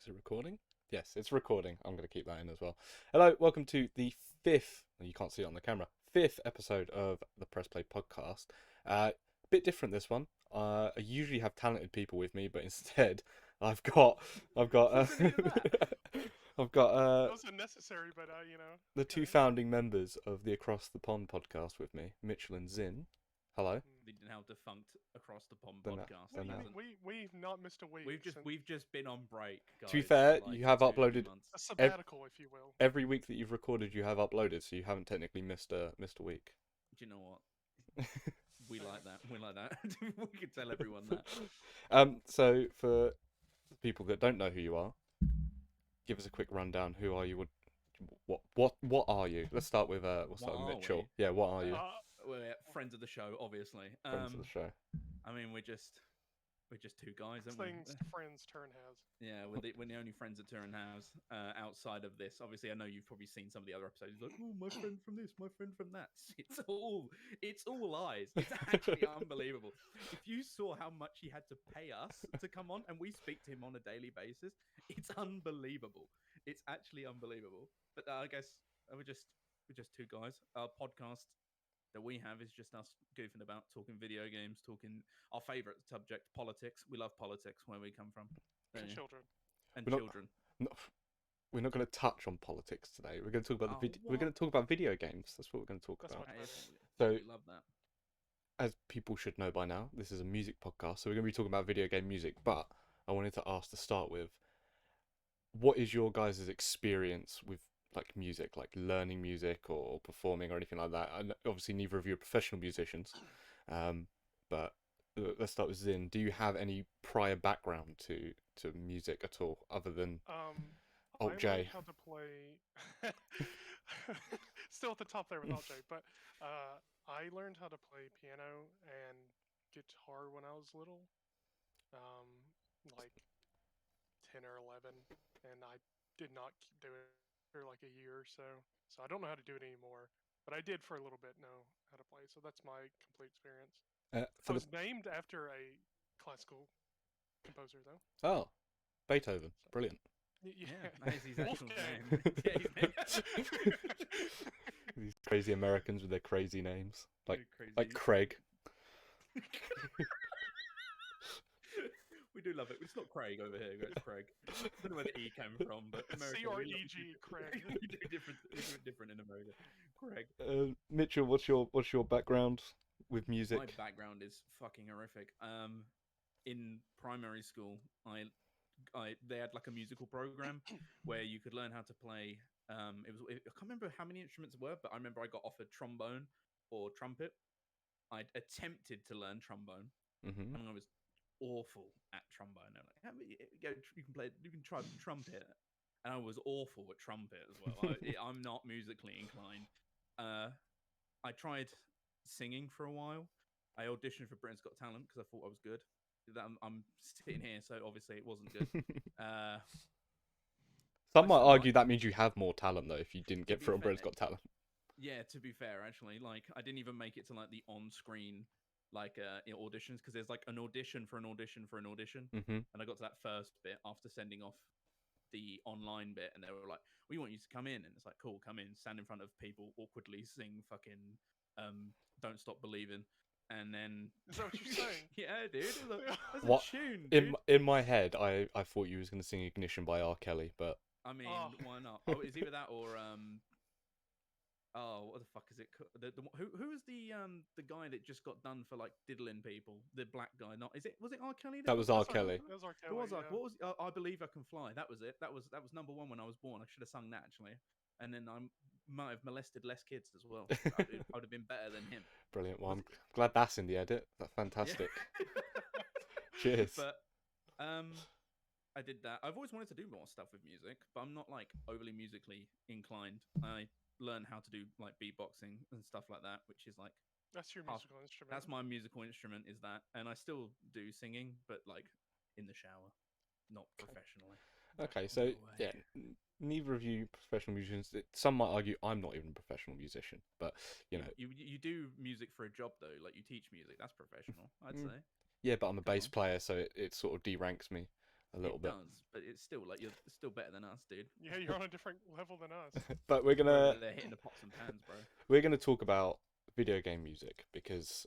Is it recording? Yes, it's recording. I'm going to keep that in as well. Hello, welcome to the fifth, you can't see it on the camera, fifth episode of the Press Play podcast. A bit different this one. I usually have talented people with me, but instead I've got, I've got, uh, I've got That was unnecessary, but the two founding members of the Across the Pond podcast with me, Mitchell and Xin. Hello. The now defunct Across the Pond They're not- podcast. they're not. we've not missed a week. We've just been on break, guys. To be fair, for like you have 2 uploaded months. a sabbatical, if you will. every week that you've recorded. You have uploaded, so you haven't technically missed a week. Do you know what? We like that. We like that. We can tell everyone that. So for people that don't know who you are, give us a quick rundown. Who are you? What are you? Let's start with What are Mitchell. we? Yeah, what are you? We're friends of the show, obviously. Friends of the show. I mean, we're just two guys, aren't Things we? friends turn has. Yeah, we're the only friends that Turin has outside of this. Obviously, I know you've probably seen some of the other episodes. Like, oh, my friend from this, my friend from that. It's all lies. It's actually unbelievable. If you saw how much he had to pay us to come on, and we speak to him on a daily basis, it's unbelievable. It's actually unbelievable. But I guess we're just two guys. Our podcast that we have is just us goofing about, talking video games, talking our favorite subject, politics. We love politics where we come from. And Yeah. children. And We're not- children. We're not going to touch on politics today. We're going to talk about Oh, we're going to talk about video games. That's what we're going to talk That's about. what- Hey, So- we love that. As people should know by now, this is a music podcast, so we're going to be talking about video game music. But I wanted to ask to start with, what is your guys' experience with like music, like learning music or performing or anything like that? And obviously, neither of you are professional musicians, but let's start with Zin. Do you have any prior background to music at all, other than Alt I J? learned how to play. Still at the top there with Alt J, but I learned how to play piano and guitar when I was little, like 10 or 11, and I did not keep doing it for like a year or so. So I don't know how to do it anymore, but I did for a little bit know how to play. So that's my complete experience. I For the was named after a classical composer, though. oh, Beethoven, brilliant. Yeah, that is his actual Wolfgang. name. Yeah, his name. These crazy Americans with their crazy names, like Crazy. Craig. We do love it. It's not Craig over here. It's Craig. I don't know where the E came from, but America, we love- C-R-E-G, Craig. we do different in America. Craig. Mitchell, what's your background with music? My background is fucking horrific. In primary school, they had like a musical program where you could learn how to play. I can't remember how many instruments were, but I remember I got offered trombone or trumpet. I attempted to learn trombone, Mm-hmm. and I was awful at trombone. They're like, you can try trumpet, and I was awful at trumpet as well. I'm not musically inclined. I tried singing for a while. I auditioned for Britain's Got Talent because I thought I was good. I'm sitting here, so obviously it wasn't good. Some might still argue that means you have more talent though if you didn't get be through on fair, Britain's Got Talent. Yeah, to be fair, actually, like I didn't even make it to like the on-screen auditions because there's like an audition for an audition for an audition, Mm-hmm. and I got to that first bit after sending off the online bit, and they were like, "We want you to come in," and it's like, "Cool, come in, stand in front of people, awkwardly sing fucking Don't Stop Believing," and then Is that what you're saying? yeah, dude, that's What? a tune, dude. In my head, I thought you was going to sing Ignition by R. Kelly, but I mean, Oh. why not? Oh, it's either that or oh, what the fuck is it? Who was the guy that just got done for like diddling people? The black guy, not was it R. Kelly? that was R. That's Kelly. That was R. Who Kelly. was I? Yeah. What was I Believe I Can Fly? That was it. That was number one when I was born. I should have sung that actually, and then I might have molested less kids as well. I would have been better than him. Brilliant. Well, I'm glad that's in the edit. That's fantastic. Cheers. But I did that. I've always wanted to do more stuff with music, but I'm not like overly musically inclined. I learned how to do like beatboxing and stuff like that, which is like That's your musical instrument. that's my musical instrument is that, and I still do singing, but like in the shower, not professionally. Okay, On so the way. yeah, neither of you professional musicians. Some might argue I'm not even a professional musician, but you know, You do music for a job though, like you teach music. That's professional, I'd say. yeah, but I'm a Come bass on. player, so it sort of deranks me. a little It bit. does, but it's still like you're still better than us, dude. Yeah, you're on a different level than us. But we're We're gonna over there hitting the pots and pans, bro. we're gonna talk about video game music because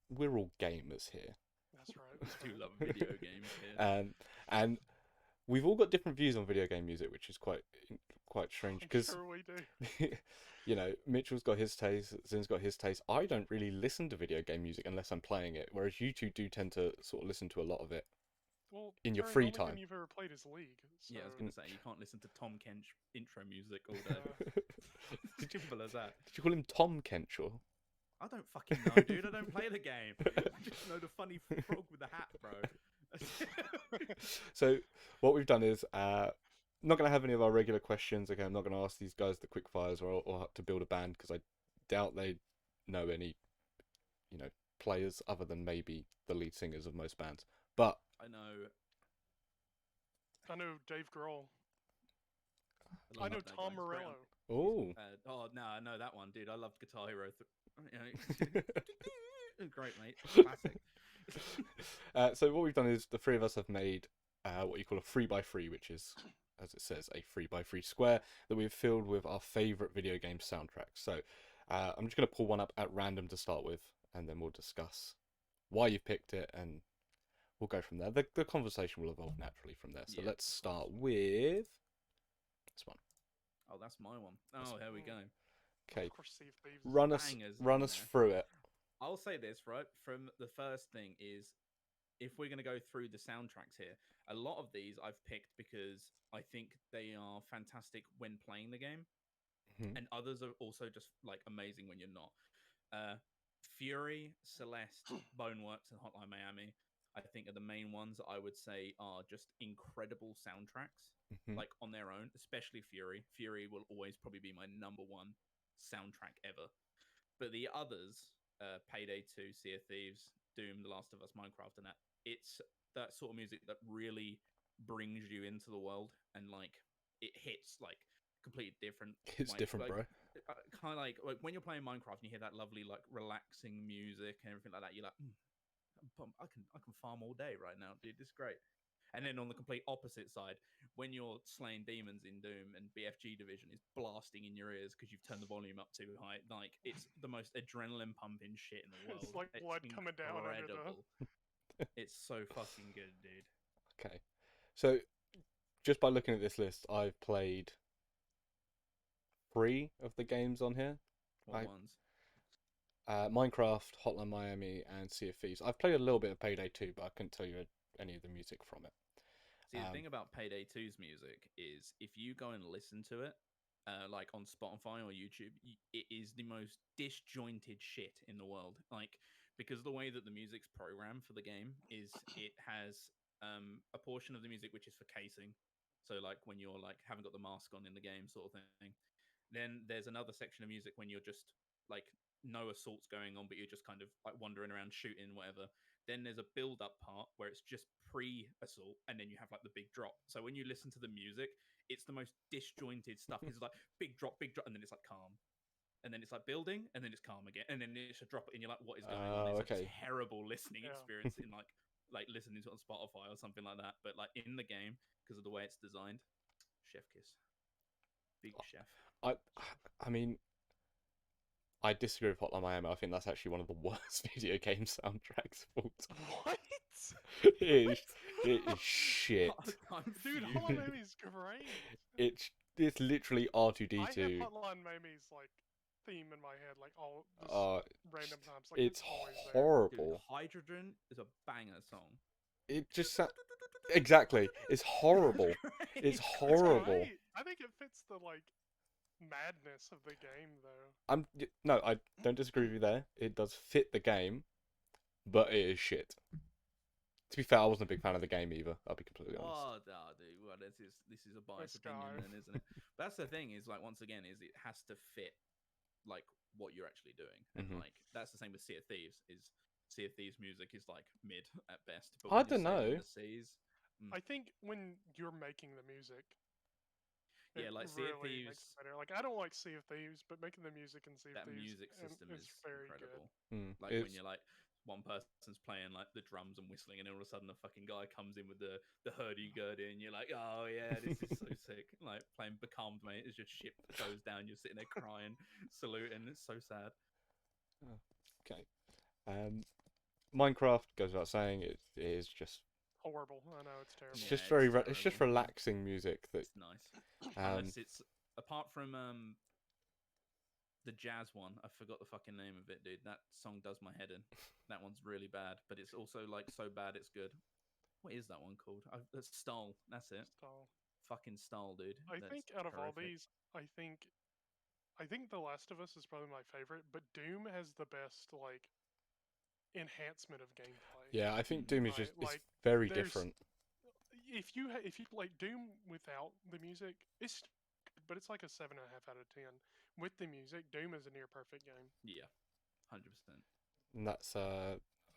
we're all gamers here. That's right. We That's do right. love video games here. And we've all got different views on video game music, which is quite strange I'm because sure we do. you know, Mitchell's got his taste, Zin's got his taste. I don't really listen to video game music unless I'm playing it, whereas you two do tend to sort of listen to a lot of it. Well, In your Darren, free the only time. game you've ever played is League. So... Yeah, I was gonna say you can't listen to Tom Kench intro music all day. did, you, Simple as that. did you call him Tom Kenchel? I don't fucking know, dude. I don't play the game. I just know the funny frog with the hat, bro. So what we've done is not going to have any of our regular questions. Okay, I'm not going to ask these guys the quick fires or to build a band because I doubt they know any, players other than maybe the lead singers of most bands. But I know Dave Grohl. I I know love that Tom guy. He's great Morello. oh, oh no, I know that one, dude. I loved Guitar Hero. Great, mate. Classic. So what we've done is the three of us have made what you call a 3x3, which is, as it says, a 3x3 square that we've filled with our favourite video game soundtracks. So I'm just going to pull one up at random to start with, and then we'll discuss why you picked it, and we'll go from there. The conversation will evolve naturally from there. So Yeah. let's start with this one. Oh, that's my one. Oh, here we go. Okay, Of course, Sea of Thieves. run us Bangers run in us there. through it. I'll say this, right? From the first thing is, if we're going to go through the soundtracks here, a lot of these I've picked because I think they are fantastic when playing the game, Mhm. and others are also just like amazing when you're not. Fury, Celeste, Boneworks, and Hotline Miami, I think are the main ones that I would say are just incredible soundtracks, Mhm. like on their own, especially Fury. Fury will always probably be my number one soundtrack ever. But the others, Payday 2, Sea of Thieves, Doom, The Last of Us, Minecraft, and that, it's that sort of music that really brings you into the world and like it hits like completely different. It's like, different, like, bro. Kind of like when you're playing Minecraft and you hear that lovely like relaxing music and everything like that, you're like, I can farm all day right now, dude. This is great. And then on the complete opposite side, when you're slaying demons in Doom and BFG Division is blasting in your ears because you've turned the volume up too high, like it's the most adrenaline pumping shit in the world. It's like blood coming down under the... incredible. It's so fucking good, dude. Okay, so just by looking at this list, I've played 3 of the games on here. What I- ones? Minecraft, Hotline Miami, and Sea of Thieves. I've played a little bit of Payday 2, but I couldn't tell you any of the music from it. See, the thing about Payday 2's music is if you go and listen to it, like on Spotify or YouTube, it is the most disjointed shit in the world. Like, because the way that the music's programmed for the game is it has a portion of the music which is for casing. So, like, when you're like haven't got the mask on in the game, sort of thing. Then there's another section of music when you're just like no assaults going on, but you're just kind of like wandering around shooting, whatever. Then there's a build up part where it's just pre-assault, and then you have like the big drop. So when you listen to the music, it's the most disjointed stuff. It's like big drop, and then it's like calm, and then it's like building, and then it's calm again, and then it's a drop, and you're like, what is going on? It's okay. a terrible listening Yeah. experience in like listening to it on Spotify or something like that. But like in the game, because of the way it's designed, chef kiss, big chef. I mean, I disagree with Hotline Miami. I think that's actually one of the worst video game soundtracks of all time. What? It is shit. Dude, Hotline Miami's great. It's literally I have R2D2. Hotline Miami's like theme in my head, like all just random times. Like It's always there. horrible. Dude, Hydrogen is a banger song. It just exactly. It's horrible. It's It's horrible. great. I think it fits the like madness of the game, though. No, I don't disagree with you there. It does fit the game, but it is shit. To be fair, I wasn't a big fan of the game either. I'll be completely honest. What? Oh, dude. Well, this is a biased This opinion, guy. then, isn't it? But that's the thing. Is like once again, is it has to fit like what you're actually doing, and Mhm. like that's the same with Sea of Thieves. Is Sea of Thieves music is like mid at best. But I when you're don't sailing know. The seas, I think when you're making the music, Yeah, it like Sea of really makes Thieves- it better. Like I don't like Sea of Thieves, but making the music in Sea of that Thieves music system is is very incredible. Mm, Like when it's- you're like one person's playing like the drums and whistling, and then all of a sudden a fucking guy comes in with the hurdy-gurdy, and you're like, oh yeah, this is so sick. Like playing Becalmed, mate, it's just shit goes down, you're sitting there crying, saluting, it's so sad. Oh, okay. Minecraft goes without saying, it is just Horrible. I know it's terrible. it's Yeah, just very it's it's just terrible. relaxing music that It's nice. um Unless it's apart from the jazz one, I forgot the fucking name of it, dude. That song does my head in. That one's really bad, but it's also like so bad it's good. What is that one called? That's Stall. That's it. Stall. Fucking Stall, dude. I That's think out of all horrific. these, I think The Last of Us is probably my favorite, but Doom has the best like enhancement of gameplay. yeah, I think Doom is Right, just it's like, very there's- different. If you like Doom without the music, it's good, but it's like a 7.5 out of 10. With the music, Doom is a near perfect game. Yeah, 100%. And that's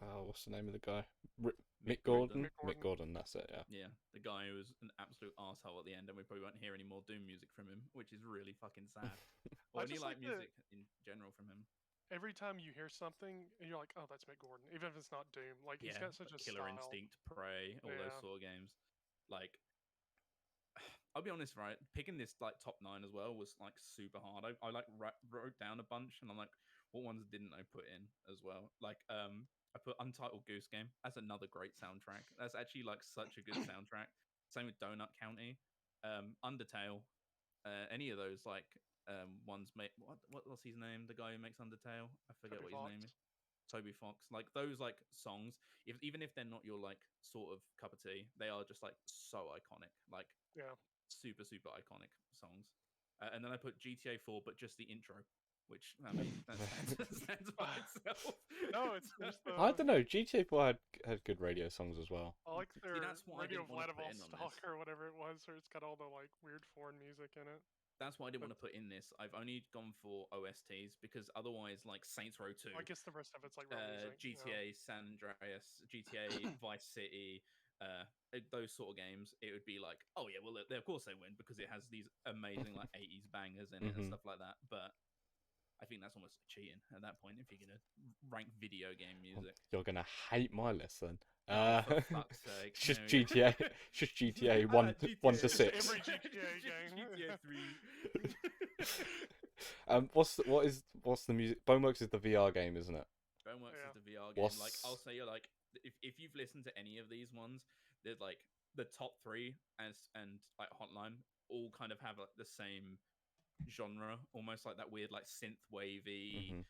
what's the name of the guy? Mick Mick Gordon. Mick Mick Gordon. Gordon. That's it. Yeah. Yeah, the guy who was an absolute asshole at the end, and we probably won't hear any more Doom music from him, which is really fucking sad. Or I any just like like the- music in general from him. Every time you hear something, and you're like, "Oh, that's Mick Gordon," even if it's not Doom. Like he's Yeah, got such like a Killer style. Instinct, Prey, all those Yeah. sort of games. Like, I'll be honest, right? Picking this like top 9 as well was like super hard. I like wrote down a bunch, and I'm like, what ones didn't I put in as well? Like, I put Untitled Goose Game. That's another great soundtrack. That's actually like such a good soundtrack. Same with Donut County, Undertale, any of those like ones. What's his name? The guy who makes Undertale. I forget Toby what his Fox. name is. Toby Fox. Like those like songs. Even if they're not your like sort of cup of tea, they are just like so iconic. Like Yeah. super iconic songs. And then I put GTA 4, but just the intro, which I mean that stands by itself. No, it's just the. I don't know. GTA 4 had good radio songs as well. I like their that's what I Radio didn't wanna put in on Vladivostok this. or whatever it was, where it's got all the like weird foreign music in it. That's why I didn't want to put in this. I've only gone for OSTs because otherwise, like Saints Row 2, I guess the rest of it's like real music. GTA San Andreas, GTA Vice City, those sort of games, it would be like, oh yeah, well, of course they win because it has these amazing like 80s bangers in it and stuff like that. But I think that's almost cheating at that point if you're gonna rank video game music. You're gonna hate my list then. Oh, for fuck's sake! It's just No, GTA. It's just GTA one to GTA. 6. Every GTA game. GTA 3. What's the music? Boneworks is the VR game, isn't it? Boneworks Yeah. is the VR game. Like What's- I'll say, like if you've listened to any of these ones, there's like the top 3 and like Hotline all kind of have like the same genre, almost like that weird like synth wavy,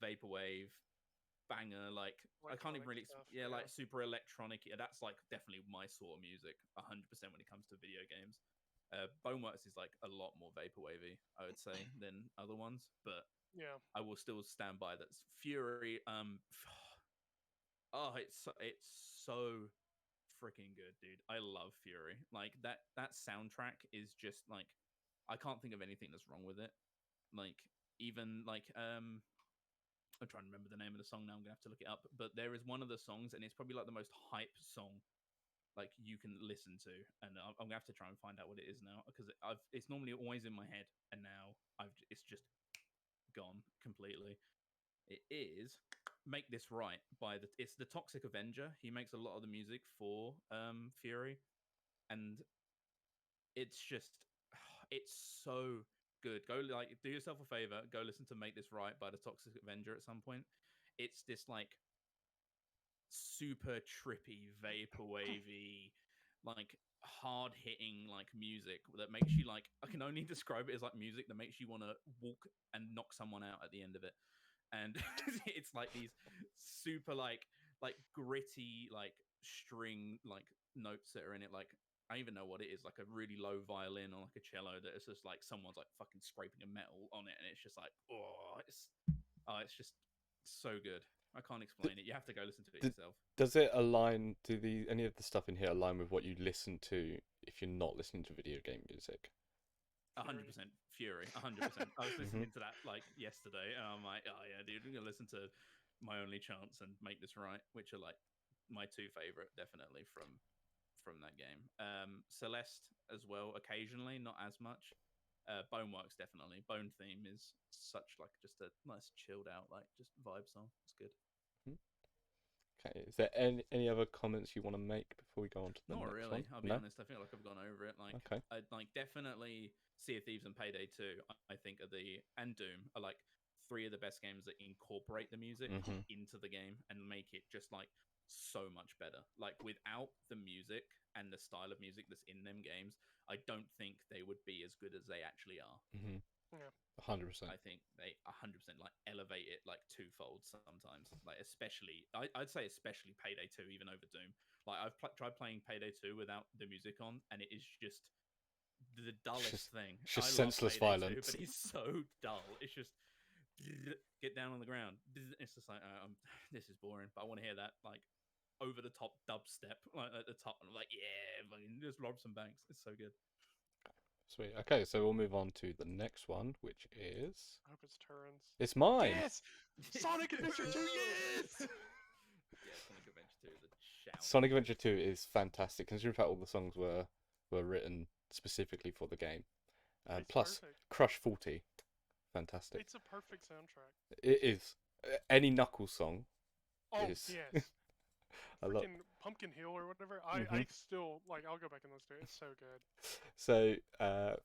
vaporwave banger. Like I can't even really, Electronic stuff, yeah, yeah. like super electronic. Yeah, that's like definitely my sort of music, 100% when it comes to video games. Boneworks is like a lot more vaporwavy, I would say, than other ones, but Yeah. I will still stand by that. Fury. Oh, it's so freaking good, dude. I love Fury. Like that soundtrack is just like I can't think of anything that's wrong with it. Like even like I'm trying to remember the name of the song now. I'm gonna have to look it up. But there is one of the songs, and it's probably like the most hype song like you can listen to. And I'm gonna have to try and find out what it is now because it's normally always in my head, and now it's just gone completely. It is "Make This Right" it's the Toxic Avenger. He makes a lot of the music for Fury, and it's just it's so good. Go like do yourself a favor, go listen to "Make This Right" by the Toxic Avenger at some point. It's this like super trippy, vaporwavy, like hard hitting like music that makes you like I can only describe it as like music that makes you want to walk and knock someone out at the end of it. And it's like these super like gritty like string like notes that are in it. Like I don't even know what it is, like a really low violin or like a cello that is just like someone's like fucking scraping a metal on it, and it's just like it's just so good. I can't explain it. You have to go listen to it yourself. Does it align to any of the stuff in here align with what you listen to if you're not listening to video game music? 100% Fury. 100%. I was listening to that like yesterday, and I'm like, oh yeah, dude, I'm gonna listen to My Only Chance and Make This Right, which are like my 2 favorite, definitely from that game. Celeste as well, occasionally, not as much. Boneworks definitely. Bone Theme is such like just a nice chilled out like just vibe song. It's good. Okay. Is there any other comments you want to make before we go on to the Not next really. one? I'll be No? honest. I feel like I've gone over it. Like, Okay. like definitely Sea of Thieves and Payday 2. I think and Doom are like three of the best games that incorporate the music Mhm. into the game and make it just like so much better. Like without the music and the style of music that's in them games, I don't think they would be as good as they actually are. Mhm. Yeah. 100%. I think they 100% like elevate it like twofold sometimes. Like especially, I'd say especially Payday 2 even over Doom. Like I've tried playing Payday 2 without the music on, and it is just the dullest thing. It's just I love senseless Payday 2, violence. but it's so dull. It's just get down on the ground. It's just like this is boring, but I want to hear that like over the top dubstep like at the top, and I'm like, yeah, just rob some banks. It's so good. Sweet. Okay, so we'll move on to the next one, which is. I hope it's Turin's. It's mine! Yes! Sonic Adventure 2, yes! Yeah, Sonic Adventure 2 is a shout. Sonic Adventure 2 is fantastic, considering in fact all the songs were written specifically for the game. It's Plus, perfect. Crush 40. Fantastic. It's a perfect soundtrack. It is. Any Knuckles song Oh, is. yes. I love. Freaking Pumpkin Hill or whatever. I Mhm. still, like, I'll go back and listen to it. It's so good. So,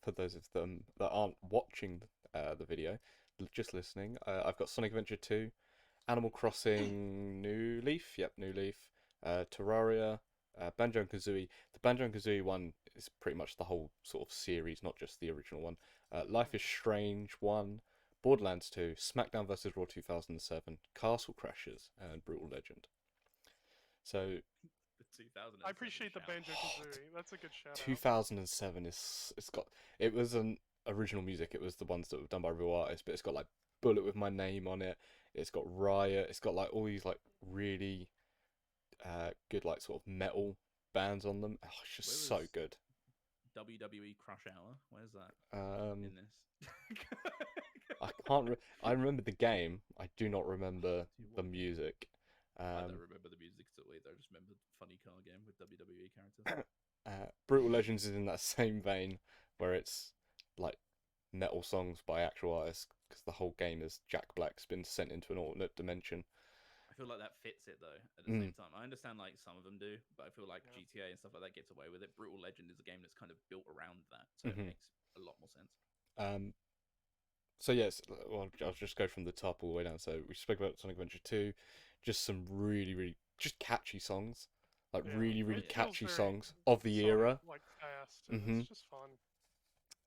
for those of them that aren't watching the video, just listening, I've got Sonic Adventure 2, Animal Crossing New Leaf, New Leaf, Terraria, Banjo and Kazooie. The Banjo and Kazooie one is pretty much the whole sort of series, not just the original one. Life is Strange 1, Borderlands 2, SmackDown vs. Raw 2007, Castle Crashers, and Brutal Legend. So The 2000. I appreciate the Banjo Kazooie. That's a good shout out. 2007 it was an original music. It was the ones that were done by real artists, but it's got like Bullet with my name on it. It's got Riot. It's got like all these like really good like sort of metal bands on them. Oh, it's just so good. WWE Crush Hour. Where's that Um, in this? I can't. I remember the game. I do not remember the music. I don't remember the music at all either. I just remember the funny car game with WWE characters. Brutal Legends is in that same vein where it's like metal songs by actual artists because the whole game is Jack Black's been sent into an alternate dimension. I feel like that fits it though. At the same time, I understand like some of them do, but I feel like GTA and stuff like that gets away with it. Brutal Legend is a game that's kind of built around that, so it makes a lot more sense. So yes, well, I'll just go from the top all the way down. So we spoke about Sonic Adventure 2, just some really, really just catchy songs, like really, really It feels catchy very songs of the Sonic, era. like fast. And It's just fun.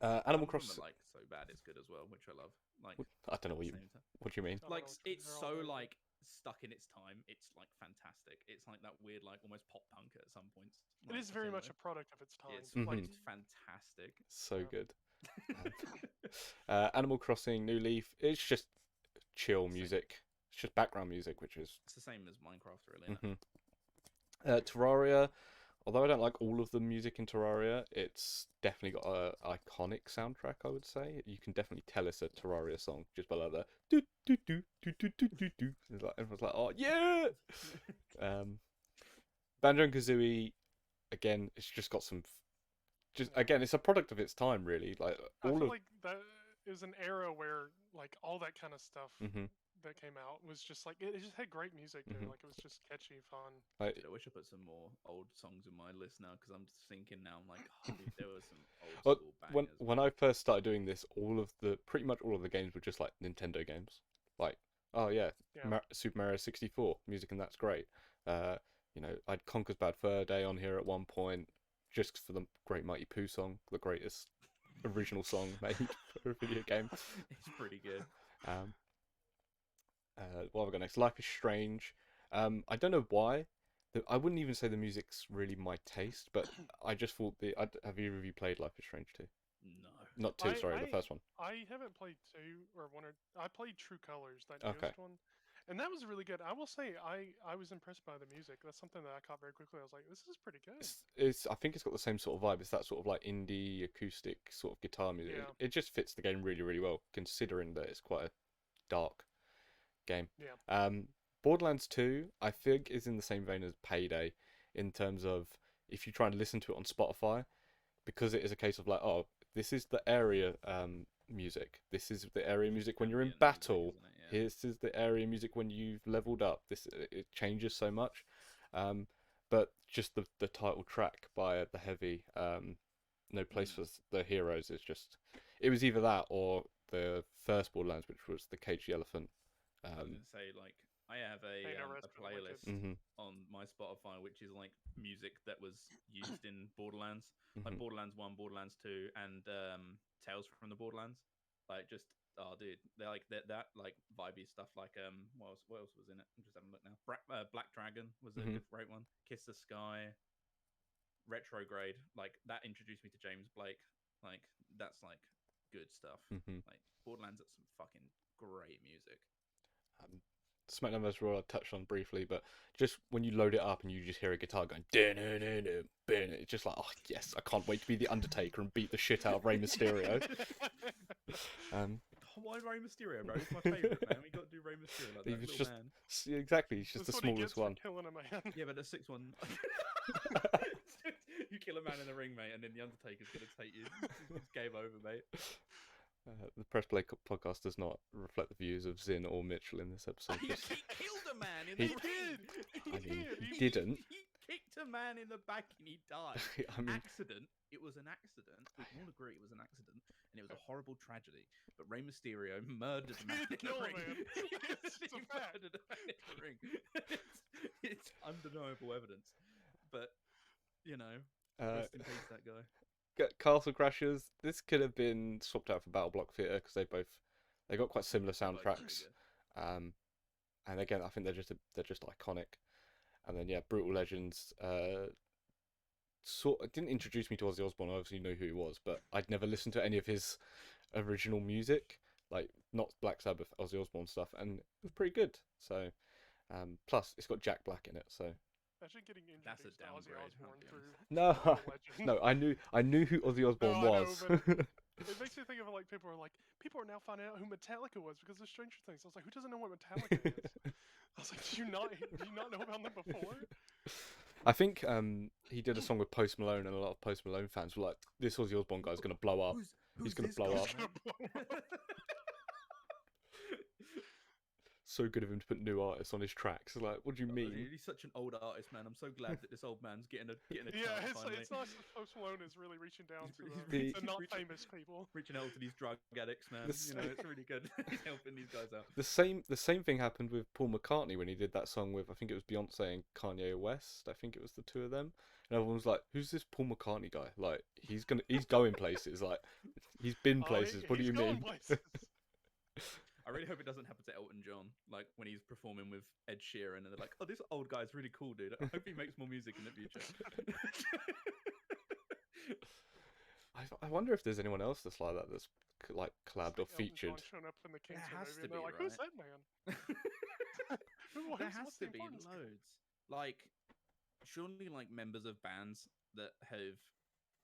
Animal Some of them Crossing. are, like So Bad It's Good as well, which I love. Like I don't know what you mean. I don't like know what it's they're all so over. like stuck in its time. It's like fantastic. It's like that weird like almost pop punk at some points. It is very much a product of its time. It's like it's fantastic. So good. Animal Crossing New Leaf. It's just chill music. It's just background music, which is. It's the same as Minecraft, really. Isn't it? Terraria. Although I don't like all of the music in Terraria, it's definitely got an iconic soundtrack. I would say you can definitely tell it's a Terraria song just by like the do do do do do do do do. It's like everyone's like, oh yeah. Banjo and Kazooie, again, it's just got some. Again, it's a product of its time, really. Like I all feel of. like that is an era where like all that kind of stuff Mm-hmm. that came out was just like it just had great music to it. Like it was just catchy, fun. Like, Dude, I wish I put some more old songs in my list now because I'm just thinking now. I'm like, oh, dude, there were some old school bangers. when I first started doing this, pretty much all of the games were just like Nintendo games. Like, oh yeah, Super Mario 64 music, and that's great. You know, I'd Conker's Bad Fur Day on here at one point, just for the Great Mighty Pooh song, the greatest original song made for a video game. It's pretty good. What have I got next? Life is Strange. I don't know why. I wouldn't even say the music's really my taste, but I just thought have either of you played Life is Strange 2? No. Not 2, sorry, the first one. I haven't played 2 or 1 or I played True Colors, that newest one. And that was really good. I will say I was impressed by the music. That's something that I caught very quickly. I was like, this is pretty good. I think it's got the same sort of vibe. It's that sort of like indie acoustic sort of guitar music. Yeah. It just fits the game really, really well, considering that it's quite a dark game. Yeah. Borderlands 2, I think, is in the same vein as Payday in terms of if you try and listen to it on Spotify, because it is a case of like, oh, this is the area music. This is the area music when you're in battle. This is the area music when you've leveled up. This it changes so much. But just the title track by the Heavy, No Place for the Heroes is just. It was either that or the first Borderlands, which was the Cage the Elephant. I was gonna say, like, I have a playlist on my Spotify which is like music that was used in Borderlands, like Borderlands 1, Borderlands 2, and Tales from the Borderlands. Like, just dude, they're like that like vibey stuff. Like what else was in it? I'm just having a look now. Black Dragon was a great one. Kiss the Sky, Retrograde. Like, that introduced me to James Blake. Like, that's like good stuff. Like, Borderlands got some fucking great music. Smackdown vs. Raw I touched on briefly, but just when you load it up and you just hear a guitar going, it's just like, oh yes, I can't wait to be the Undertaker and beat the shit out of Rey Mysterio. Why Rey Mysterio, bro? He's my favourite, man. We got to do Rey Mysterio, like that little man. Exactly, he's just That's the smallest one. Killing a man. Yeah, but the sixth one, you kill a man in the ring, mate, and then the Undertaker's gonna take you. It's game over, mate. The Press Play podcast does not reflect the views of Xin or Mitchell in this episode. He killed a man in the ring. He didn't. He kicked a man in the back and he died. Accident. It was an accident. We can all agree it was an accident, and it was a horrible tragedy. But Rey Mysterio murdered a man in the ring. He murdered a man in the ring. It's undeniable evidence. But, you know, rest in peace, that guy. Castle Crashers. This could have been swapped out for Battle Block Theatre because they got quite similar soundtracks. And again, I think they're just iconic. And then Brutal Legends. It didn't introduce me to Ozzy Osbourne. I obviously knew who he was, but I'd never listened to any of his original music, like not Black Sabbath, Ozzy Osbourne stuff, and it was pretty good. So, plus it's got Jack Black in it, so. Imagine getting That's a introduced to Ozzy downgrade. Osbourne through No, Legend. no, I knew who Ozzy Osbourne was. I know, but it makes me think of like people are now finding out who Metallica was because of Stranger Things. I was like, who doesn't know what Metallica is? I was like, do you not know about them before? I think he did a song with Post Malone, and a lot of Post Malone fans were like, "This Ozzy Osbourne guy's gonna blow up. He's gonna blow up." So good of him to put new artists on his tracks. Like, what do you mean? He's such an old artist, man. I'm so glad that this old man's getting a yeah, chance. It's nice that Post Malone is really reaching down to the not famous people. Reaching out to these drug addicts, man. You know, it's really good. He's helping these guys out. The same thing happened with Paul McCartney when he did that song with, I think it was Beyonce and Kanye West. I think it was the two of them. And everyone was like, "Who's this Paul McCartney guy? Like, he's going places. Like, he's been places. What do you mean?" I really hope it doesn't happen to Elton John, like when he's performing with Ed Sheeran, and they're like, "Oh, this old guy's really cool, dude. I hope he makes more music in the future." I wonder if there's anyone else that's like that, that's like collabed or featured. Showing up in the There Kingston has movie, to be, like, right? who's that man? There has to be loads. Like, surely, like, members of bands that have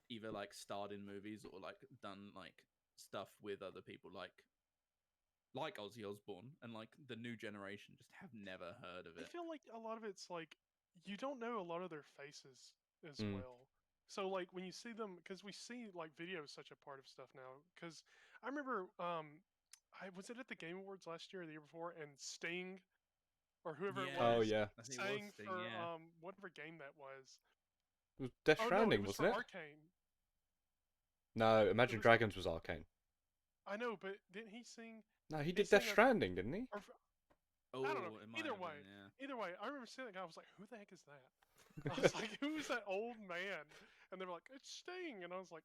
either like starred in movies or like done like stuff with other people, like Ozzy Osbourne, and like the new generation just have never heard of it. I feel like a lot of it's like you don't know a lot of their faces as well. So like when you see them, because we see like video is such a part of stuff now. Because I remember, I was it at the Game Awards last year or the year before, and Sting or whoever it was, sang Sting, for whatever game that was. It was Death Stranding, wasn't it? Arcane. No, Imagine Dragons was Arcane. I know, but didn't he sing? No, he did Death Stranding, didn't he? Oh, I don't know. Either way, I remember seeing that guy. I was like, "Who the heck is that?" I was like, "Who's that old man?" And they were like, "It's Sting," and I was like,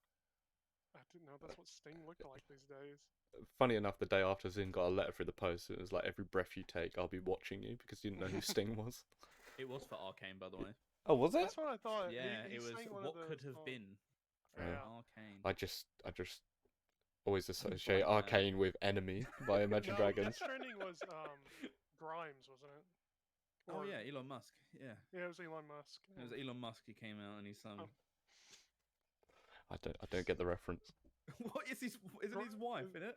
"I didn't know that's what Sting looked like these days." Funny enough, the day after Xin got a letter through the post, it was like, "Every breath you take, I'll be watching you," because you didn't know who Sting was. It was for Arcane, by the way. Oh, was it? That's what I thought. Yeah, he it was what could have been for Arcane. I just always associate Arcane with Enemy by Imagine Dragons. Death Stranding was Grimes, wasn't it? Oh yeah, Elon Musk. Yeah. Yeah, it was Elon Musk. It was Elon Musk who came out and he sung. I don't get the reference. What is his? Isn't his wife in it?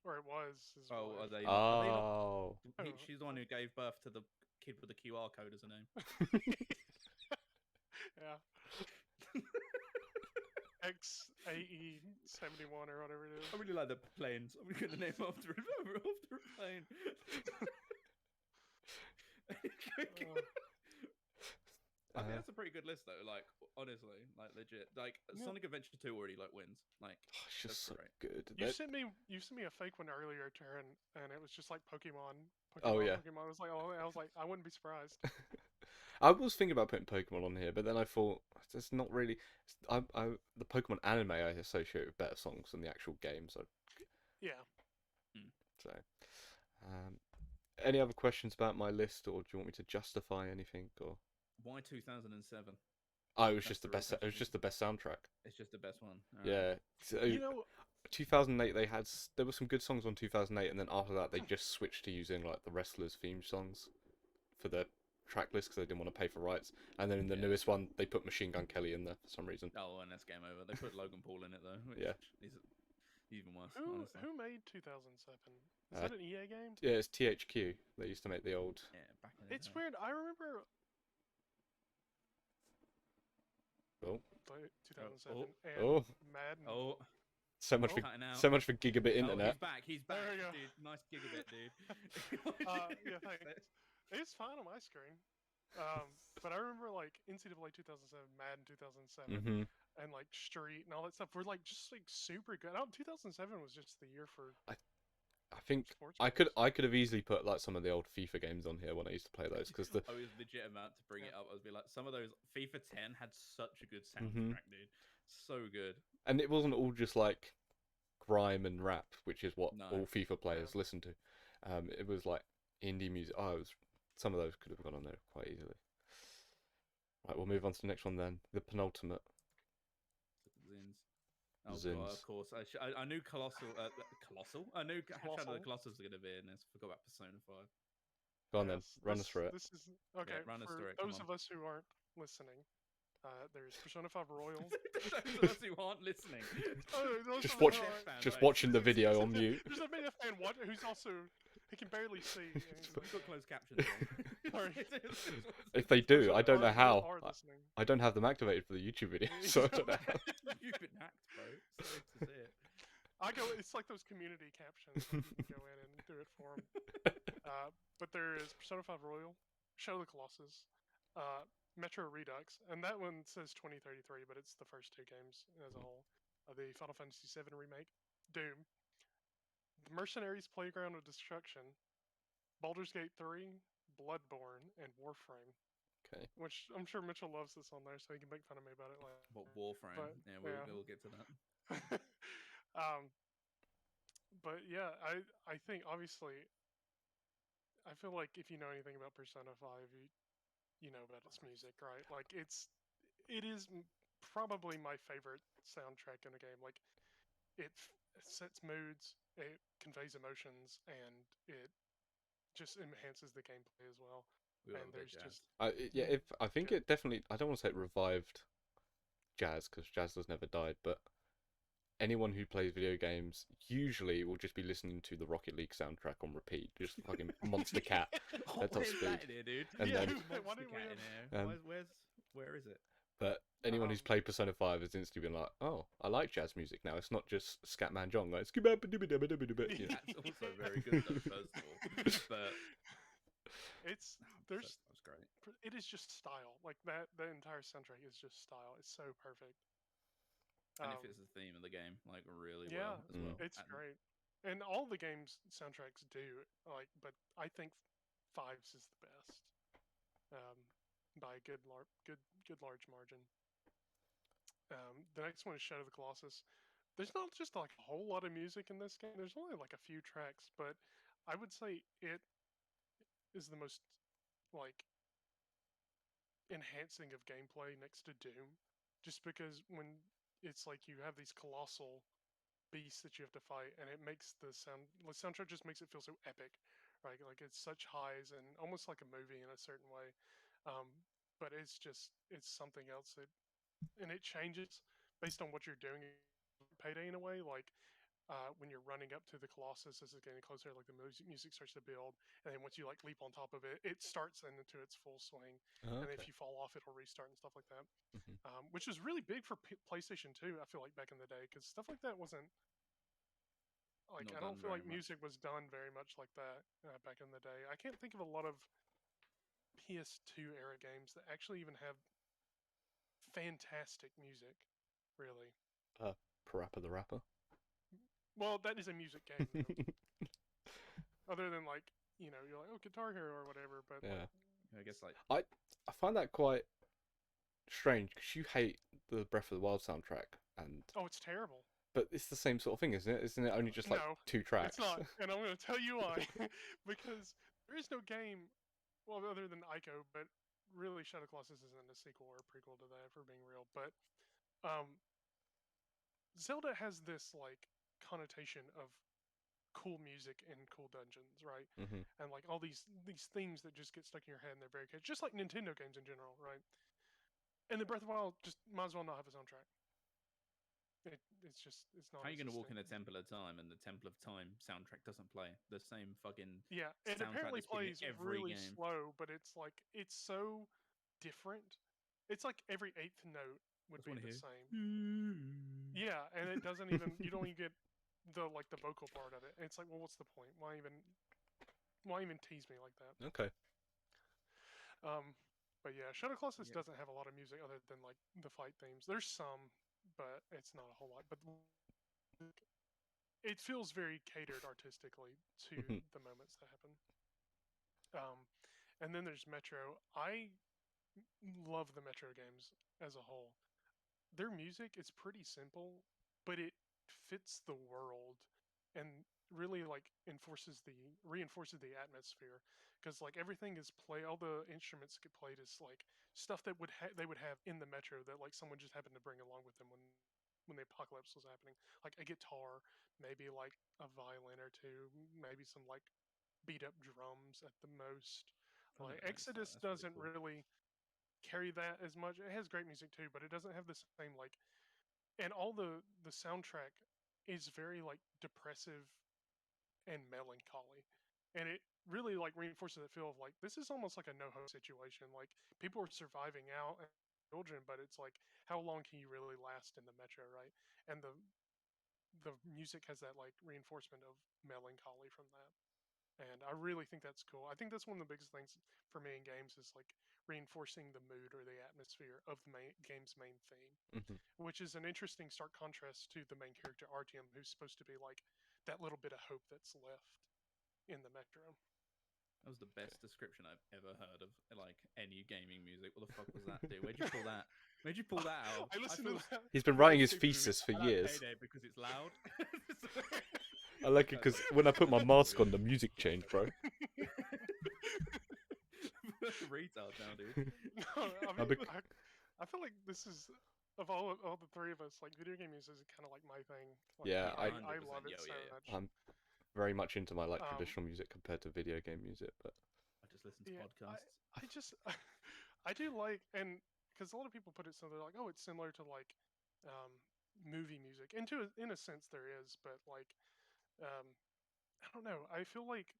Or it was his wife. Are they? Oh. She's the one who gave birth to the kid with the QR code as a name. Yeah. AE71 or whatever it is. I really like the planes. I'm going to name after a plane. I think that's a pretty good list, though. Like, honestly, like legit. Like, Sonic Adventure 2 already like wins. Like, it's just so great. good. You sent me a fake one earlier, Taryn, and it was just like Pokemon. Oh, yeah. Pokemon. I was like, I wouldn't be surprised. I was thinking about putting Pokemon on here, but then I thought it's not really. The Pokemon anime I associate with better songs than the actual game. So Yeah. So, any other questions about my list, or do you want me to justify anything? Or why 2007? Oh, it was just the best. It was just the best soundtrack. It's just the best one. Yeah. So, 2008 there were some good songs on 2008, and then after that they just switched to using like the wrestlers' theme songs for their track list because they didn't want to pay for rights. And then in the newest one they put Machine Gun Kelly in there for some reason. Oh, and that's game over. They put Logan Paul in it though. Which is even worse. Who made 2007? Is that an EA game? Yeah, it's THQ. They used to make the old. Yeah, back in the It's weird. I remember. Oh. 2007 and Madden. Oh. So much for gigabit internet. He's back. Dude. Nice gigabit, dude. Yeah, thanks. It's fine on my screen. But I remember like NCAA 2007, Madden 2007, and like Street and all that stuff were like just like super good. 2007 was just the year for. I think I could have easily put like some of the old FIFA games on here when I used to play those because I was legit about to bring it up. I was be like, some of those FIFA 10 had such a good soundtrack, dude. So good. And it wasn't all just like grime and rap, which is what all FIFA players listen to. It was like indie music. Some of those could have gone on there quite easily. Right, we'll move on to the next one then. The penultimate. Zins. God, of course. I knew Colossal. I knew Shadow of the Colossus was going to be in this. Forgot about Persona 5. Go on then. Run us through it. This is okay. Yeah, run us through it. Those of us who aren't listening, there's Persona 5 Royal. Those of us who aren't listening. Just watching the video on mute. There's a media fan who's also he can barely see. We've got closed captions on. If they do, I don't know how. I don't have them activated for the YouTube video, so I don't know how. You've been hacked, bro. Sorry to see it. It's like those community captions. You go in and do it for them. But there is Persona 5 Royal, Shadow of the Colossus, Metro Redux, and that one says 2033, but it's the first two games as a whole. The Final Fantasy VII Remake, Doom, The Mercenaries Playground of Destruction, Baldur's Gate 3, Bloodborne, and Warframe. Okay. Which I'm sure Mitchell loves this on there, so he can make fun of me about it later. What Warframe? But, yeah, we'll get to that. But yeah, I think obviously, I feel like if you know anything about Persona 5, you know about its music, right? Like it is probably my favorite soundtrack in a game. Like it sets moods, it conveys emotions, and it just enhances the gameplay as well. And there's just I think it definitely. I don't want to say it revived jazz because jazz has never died, but anyone who plays video games usually will just be listening to the Rocket League soundtrack on repeat, just fucking Monster Cat at top speed. And then, where is it? But anyone who's played Persona 5 has instantly been like, oh, I like jazz music now. It's not just Scatman John. Like, That's also very good, though, first of all. But that's great. It is just style. Like that, the entire soundtrack is just style. It's so perfect. And it fits the theme of the game like really well as well. It's great. And all the games soundtracks do but I think Fives is the best. By a good large margin. The next one is Shadow of the Colossus. There's not just like a whole lot of music in this game. There's only like a few tracks, but I would say it is the most like enhancing of gameplay next to Doom, just because when it's like you have these colossal beasts that you have to fight, and it makes the soundtrack just makes it feel so epic, right? Like it's such highs and almost like a movie in a certain way. But it's something else and it changes based on what you're doing. Payday in a way, like when you're running up to the Colossus as it's getting closer, like the music starts to build, and then once you like leap on top of it, it starts into its full swing. Oh, And okay. if you fall off, it'll restart and stuff like that. Mhm. Which was really big for PlayStation 2. I feel like back in the day, because stuff like that wasn't like Not I don't done feel very like much. music was done very much like that back in the day. I can't think of a lot of PS2 era games that actually even have fantastic music, really. Parappa the Rapper. Well, that is a music game though. Other than like, you're like, oh, Guitar Hero or whatever, but Yeah. like, I guess like I find that quite strange because you hate the Breath of the Wild soundtrack, oh, it's terrible. but it's the same sort of thing, isn't it? Isn't it only just like No, 2 tracks? it's not, and I'm going to tell you why. Because there is no game, well, other than Ico, but really, Shadow Colossus isn't a sequel or a prequel to that, if we're being real. But um, Zelda has this like connotation of cool music and cool dungeons, right? Hmm. And like all these themes that just get stuck in your head and they're very catchy, just like Nintendo games in general, right? And the Breath of the Wild just might as well not have a soundtrack. It's how are you going to walk non-existent. in a Temple of Time and the Temple of Time soundtrack doesn't play? The same fucking Yeah, it soundtrack apparently that's been in plays every really game. slow, but it's like it's so different. It's like every eighth note would Just be want to the hear. same. Yeah, and it doesn't even you don't even get the like the vocal part of it. And it's like, well, what's the point? Why even tease me like that? Okay. But yeah, Shadow Colossus Yeah. doesn't have a lot of music other than like the fight themes. There's some, but it's not a whole lot. But it feels very catered artistically to Mhm. the moments that happen. Um, and then there's Metro. I love the Metro games as a whole. Their music is pretty simple, but it fits the world and really like reinforces the atmosphere because like everything is all the instruments get played is like stuff that they would have in the Metro that like someone just happened to bring along with them when the apocalypse was happening, like a guitar, maybe like a violin or two, maybe some like beat up drums at the most. Oh no, Like that's Exodus really doesn't cool. really carry that as much. It has great music too, but it doesn't have the same like, and all the soundtrack is very like depressive and melancholy, and it really like reinforces the feel of like this is almost like a no hope situation. Like people are surviving out and children, but it's like how long can you really last in the Metro, right? And the music has that like reinforcement of melancholy from that. And I really think that's cool. I think that's one of the biggest things for me in games is like reinforcing the mood or the atmosphere of the game's main theme, Mhm. which is an interesting stark contrast to the main character Artyom, who's supposed to be like that little bit of hope that's left in the Metro. That was the Okay. best description I've ever heard of like any gaming music. What the fuck was that, dude? Where'd you pull that? Where'd you pull that out? I listened to that. He's been I feel writing his stupid with me. thesis for I like years. Payday because it's loud. I like it because when I put my mask on, the music changed, bro. Retard now, dude. No, I I mean, bec- I feel like this is of all the three of us, like video game music is kind of like my thing. Like Yeah, I 100%. love it Yeah, so yeah. much. I'm very much into my like Um, traditional music compared to video game music, but I just listen to yeah, podcasts. I just I do like and because a lot of people put it so they're like, oh, it's similar to like um, movie music, and in a sense there is, but like um, I don't know. I feel like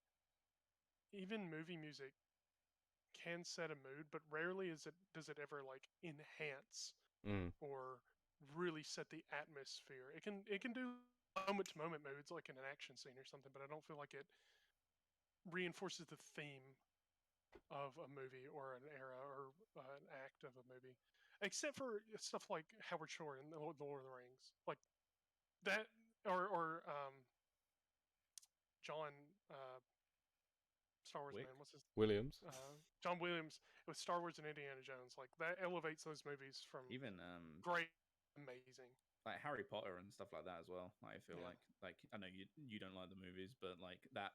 even movie music can set a mood, but rarely does it ever like enhance mm, or really set the atmosphere. It can do moment to moment moods like in an action scene or something, but I don't feel like it reinforces the theme of a movie or an era or an act of a movie, except for stuff like Howard Shore in the Lord of the Rings, like that, or John Star Wars Wick. man. What's his Williams. John Williams with Star Wars and Indiana Jones. Like that elevates those movies from Even great, amazing. like Harry Potter and stuff like that as well. Like, I feel Yeah. like I know you don't like the movies, but like that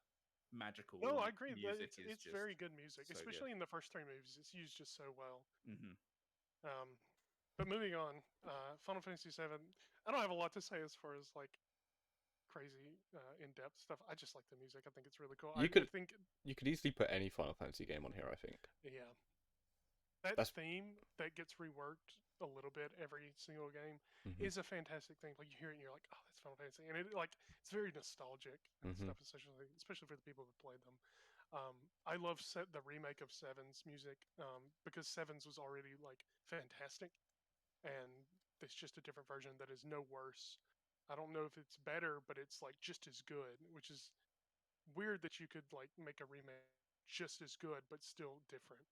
magical No, I like agree. That music is it's just very good music, so good. especially in the first three movies. It's used just so well. Hmm. Um, but moving on, Final Fantasy VII. I don't have a lot to say as far as like crazy in-depth stuff. I just like the music. I think it's really cool. You I could think you could easily put any Final Fantasy game on here, I think. yeah. that That's theme that gets reworked a little bit every single game mhm, is a fantastic thing. Like you hear it and you're like, oh, that's Final Fantasy, and it's very nostalgic and mhm. stuff, especially for the people who played them. I love the remake of Seven's music because Seven's was already like fantastic, and it's just a different version that is no worse. I don't know if it's better, but it's like just as good, which is weird that you could like make a remake just as good but still different.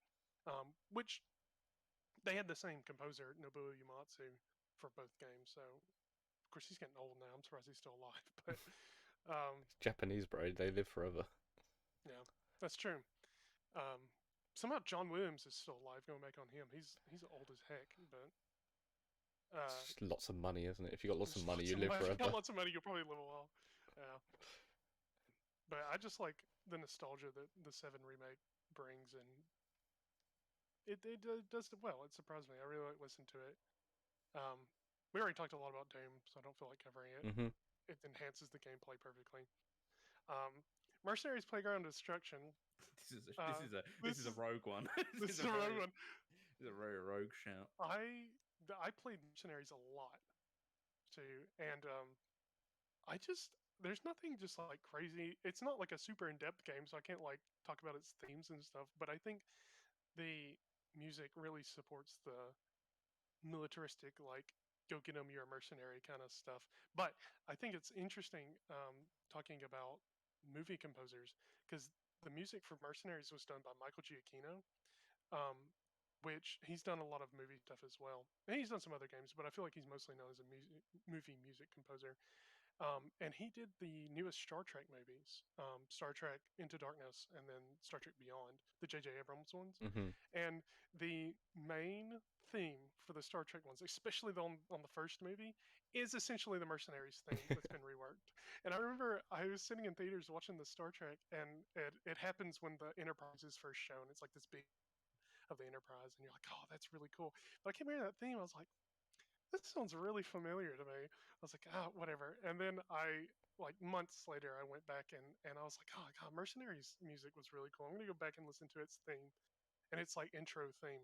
Which they had the same composer, Nobuo Uematsu, for both games. So of course he's getting old now. I'm surprised he's still alive, but Japanese, bro. They live forever. yeah, that's true. Um, Somehow John Williams is still alive. Going back on him, he's old as heck, but uh, It's just lots of money, isn't it? If you got lots of there's money, lots you of live money. If you got forever. lots of money, you'll probably live a while. Yeah, but I just like the nostalgia that the Seven remake brings, and it does it well. It surprised me. I really like listening to it. Um, we already talked a lot about Doom, so I don't feel like covering it. Mhm. It enhances the gameplay perfectly. Um, Mercenaries Playground Destruction. This is a This this is is a rogue one. this is a rogue one. this is a very rogue shout. I played Mercenaries a lot too, and I just there's nothing just like crazy. It's not like a super in depth game, so I can't like talk about its themes and stuff. But I think the music really supports the militaristic like go get them, you're a mercenary kind of stuff. But I think it's interesting talking about movie composers because the music for Mercenaries was done by Michael Giacchino, um, which he's done a lot of movie stuff as well. And he's done some other games, but I feel like he's mostly known as a movie music composer. And he did the newest Star Trek movies, Star Trek Into Darkness, and then Star Trek Beyond, the J.J. Abrams ones. Mhm. And the main theme for the Star Trek ones, especially on the first movie, is essentially the Mercenaries theme that's been reworked. And I remember I was sitting in theaters watching the Star Trek, and it happens when the Enterprise is first shown. It's like this big of the Enterprise, and you're like, oh, that's really cool. But I kept hearing that theme. I was like, this sounds really familiar to me. I was like, ah, whatever. And then like months later, I went back and I was like, oh god, Mercenaries music was really cool. I'm gonna go back and listen to its theme, and it's like intro theme,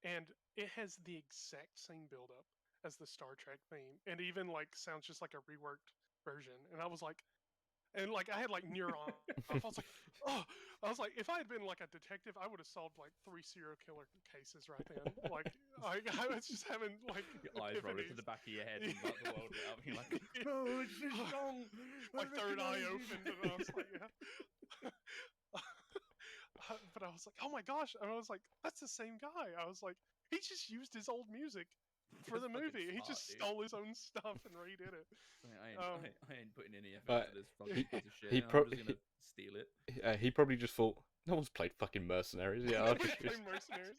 and it has the exact same build up as the Star Trek theme, and even like sounds just like a reworked version. And I was like, and like I had like neurons. I was like, oh, I was like, if I had been like a detective, I would have solved like 3 serial killer cases right then. Like I was just having like Your eyes roll into epiphanies. the back of your head and like the world lit up. You're like, Yeah. no, it's this song. My I third eye recognise it." opened, and I was like, yeah. But I was like, oh my gosh! And I was like, that's the same guy. I was like, he just used his old music for That's the fucking movie. He smart, just dude. stole his own stuff and redid it. Um, I ain't putting any effort Uh, into this fucking he piece of shit. he I'm just probably gonna steal it. he probably just thought no one's played fucking Mercenaries. Yeah, I'll nobody just use. played Mercenaries.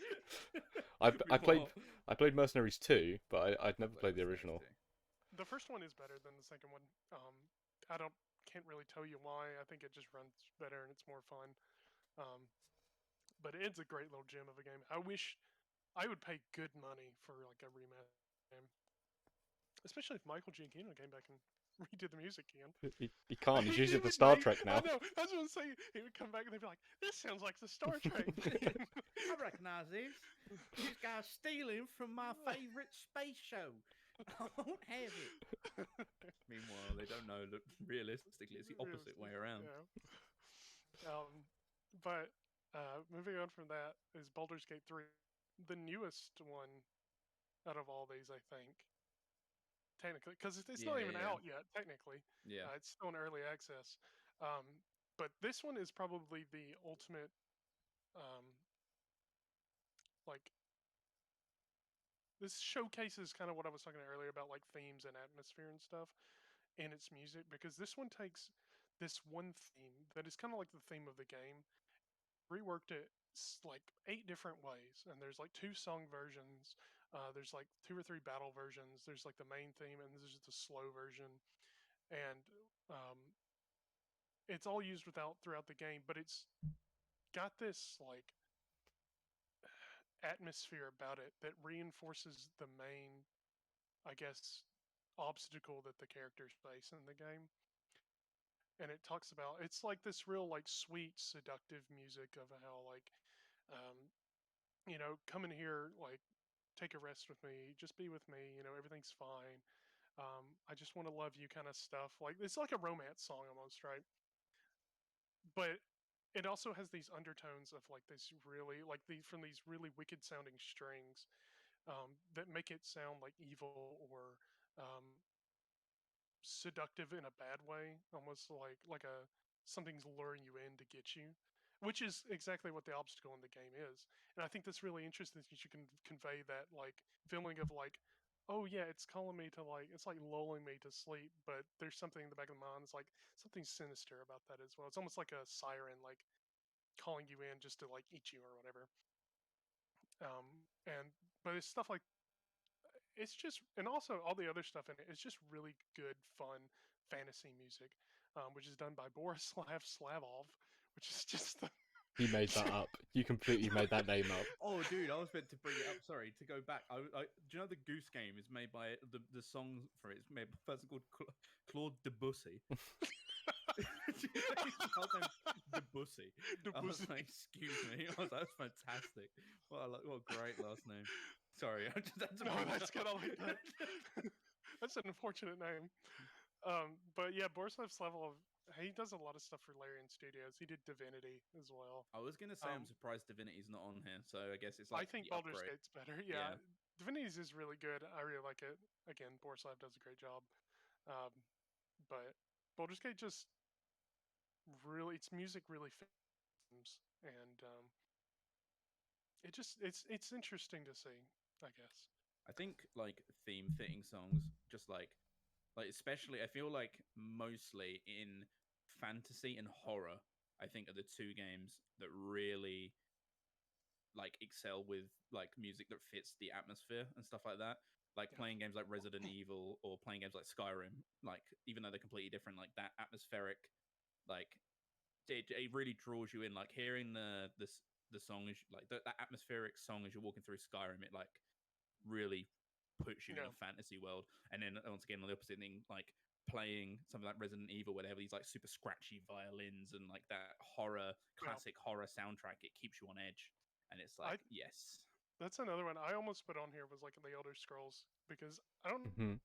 I played Meanwhile, I played Mercenaries 2, but I'd I never played played the Mercenaries original. too. The first one is better than the second one. I don't can't really tell you why. I think it just runs better and it's more fun. Um, but it's a great little gem of a game. I wish I would pay good money for like a remaster game, especially if Michael Giacchino came back and redid the music again. He can't. He's He using it for would Star make. Trek I now. know. That's what I'm saying. He would come back and they'd be like, "This sounds like the Star Trek theme." I recognise this. This guy's stealing from my favourite space show. I won't have it. Meanwhile, they don't know that realistically it's the opposite way around. Yeah. But moving on from that is Baldur's Gate 3, the newest one out of all these, I think. Technically, because it's not Yeah, even yeah, out yet. Technically, yeah. it's still in early access. Um, but this one is probably the ultimate, um, like this showcases kind of what I was talking earlier about, like themes and atmosphere and stuff in its music. Because this one takes this one theme that is kind of like the theme of the game, reworked it like 8 different ways, and there's like 2 song versions. There's like 2 or 3 battle versions. There's like the main theme, and there's the slow version, and um, it's all used throughout the game. But it's got this like atmosphere about it that reinforces the main, I guess, obstacle that the characters face in the game. And it talks about it's like this real like sweet seductive music of how like um, come in here, like, take a rest with me, just be with me, everything's fine. I just want to love you kind of stuff. Like, it's like a romance song almost, right? But it also has these undertones of like this really like these from these really wicked sounding strings that make it sound like evil or um, seductive in a bad way, almost like a something's luring you in to get you, which is exactly what the obstacle in the game is. And I think that's really interesting that you can convey that like feeling of like, oh yeah, it's calling me to like it's like lulling me to sleep, but there's something in the back of the mind. It's like something sinister about that as well. It's almost like a siren, like calling you in just to like eat you or whatever. And but it's stuff like it's just and also all the other stuff in it is just really good, fun fantasy music, which is done by Borislav Slavov, which is just the He made that up. You completely made that name up. Oh, dude, I was meant to bring it up. Sorry, to go back. Do you know the Goose Game is made by the song for it? It's made by a person called Claude Debussy. His name's Debussy. I was Debussy. like, excuse me. I was like, that's fantastic. What a great last name. Sorry, I just had to No, bring that's that kind up. of like that. That's an unfortunate name. But yeah, Borislav Slavov, he does a lot of stuff for Larian Studios. He did Divinity as well. I was gonna say I'm Um, surprised Divinity's not on here, so I guess it's I like think the Baldur's upgrade. Gate's better. Yeah, Yeah, Divinity's is really good. I really like it. Again, Borislav does a great job. Um, but Baldur's Gate just really, its music really fits, and it's interesting to see, I guess. I think like theme fitting songs, just like especially I feel like mostly in fantasy and horror, I think are the two games that really like excel with like music that fits the atmosphere and stuff like that. Like Yeah, playing games like Resident Evil or playing games like Skyrim, like even though they're completely different, like that atmospheric, like it really draws you in. Like hearing the song is like that atmospheric song as you're walking through Skyrim, it like really puts you in yeah, a fantasy world. And then once again, on the opposite thing, like playing something like Resident Evil, where they have these like super scratchy violins and like that yeah. classic horror soundtrack, it keeps you on edge. And it's I like, yes, That's another one I almost put on here was like the Elder Scrolls because I don't know Hmm.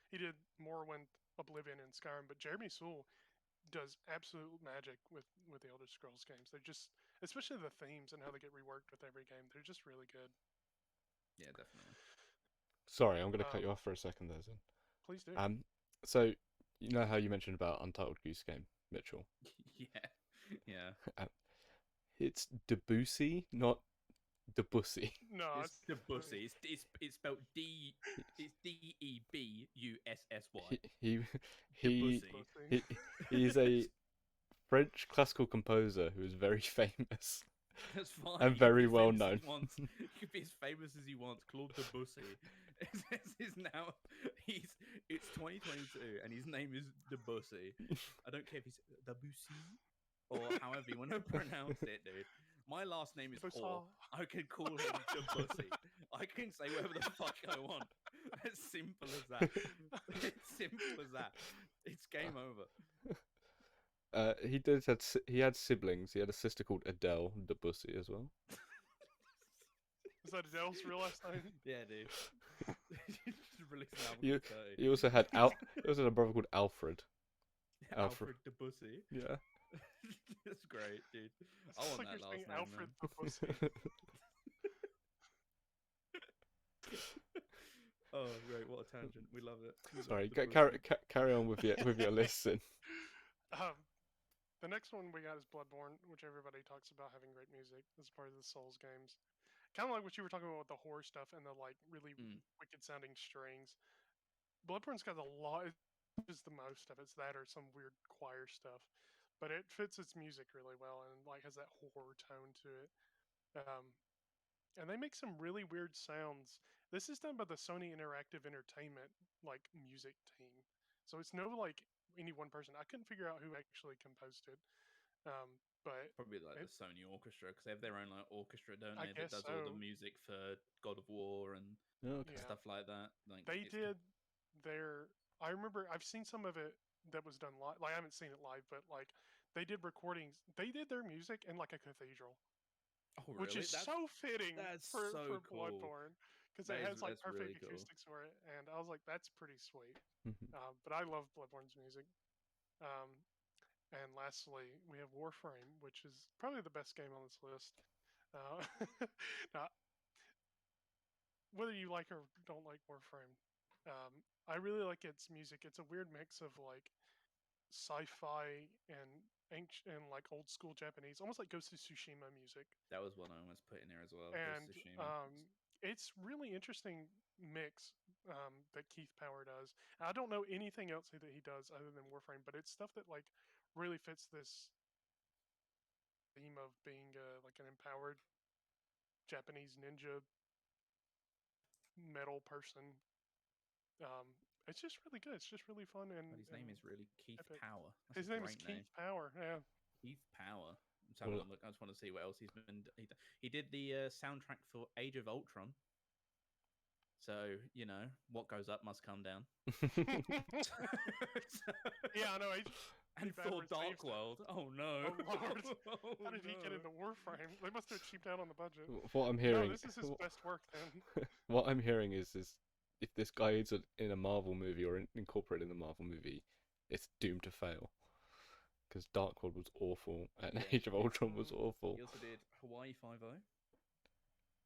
he did Morrowind, Oblivion, and Skyrim, but Jeremy Soule does absolute magic with the Elder Scrolls games. They're just especially the themes and how they get reworked with every game. They're just really good. yeah, definitely. Sorry, I'm going to cut Um, you off for a second there, Zin. please do. So you know how you mentioned about Untitled Goose Game, Mitchell? Yeah, yeah. Um, it's Debussy, not Debussy. No, It's Debussy. It's spelled D. It's Debussy. He he Debussy. he he's a French classical composer who is very famous That's fine. and He can be very as well famous as known. he wants. He can be as famous as he wants. Claude Debussy is now. He's. It's 2022, and his name is Debussy. I don't care if he's Debussy or however you want to pronounce it, dude. My last name is Whore. I can call him Debussy. I can say whatever the fuck I want. As simple as that. It's simple as that. It's game over. He had siblings. He had a sister called Adele Debussy as well. Is that Adele's real last name? Yeah, dude. Just released an album He, called 30. he also had a brother called Alfred. Alfred Debussy. Yeah. That's great, dude. It's I just want like that you're last saying name, Alfred man. the Pussy. Oh, great! What a tangent. We love it. We love Sorry, the carry on with your listen. um, the next one we got is Bloodborne, which everybody talks about having great music as part of the Souls games. Kind of like what you were talking about with the horror stuff and the like really Mm. wicked sounding strings. Bloodborne's got a lot. Is the most of it's that or some weird choir stuff, but it fits its music really well and like has that horror tone to it. Um, and they make some really weird sounds. This is done by the Sony Interactive Entertainment like music team, so it's no like any one person. I couldn't figure out who actually composed it, but Probably like it, the Sony Orchestra, because they have their own like orchestra, don't I they? That guess does all the so. music for God of War and Oh, okay. Yeah, stuff like that. Like they it's did their. I remember I've seen some of it that was done live. Like I haven't seen it live, but like they did recordings. They did their music in like a cathedral. Oh, which really? is so fitting that's for so cool. Bloodborne because it has like That's really perfect cool. acoustics for it, and I was like, that's pretty sweet. Mhm. But I love Bloodborne's music. Um, and lastly, we have Warframe, which is probably the best game on this list. Uh, now, whether you like or don't like Warframe, I really like its music. It's a weird mix of like sci-fi and ancient and like old school Japanese, almost like Ghost of Tsushima music. That was one I almost put in there as well. Ghost And of Tsushima. it's really interesting mix that Keith Power does. And I don't know anything else that he does other than Warframe, but it's stuff that like really fits this theme of being like an empowered Japanese ninja metal person. It's just really good. It's just really fun But his and name is really Keith epic. Power. That's His a name is great Keith name. Power. Yeah. Keith Power. I'm just having Well, a look. I just want to see what else he's been. He did the soundtrack for Age of Ultron. So you know what goes up must come down. Yeah, I know. And Thor Dark Saved it. World. Oh no. Oh Lord! Oh, How did he get no. into Warframe? They must have cheaped out on the budget. what I'm No, hearing, this is his best work then. what I'm hearing is if this guy is in a Marvel movie or incorporated in the Marvel movie, it's doomed to fail. Because Dark World was awful and Yeah. Age of Ultron was awful. He also did Hawaii 5-0.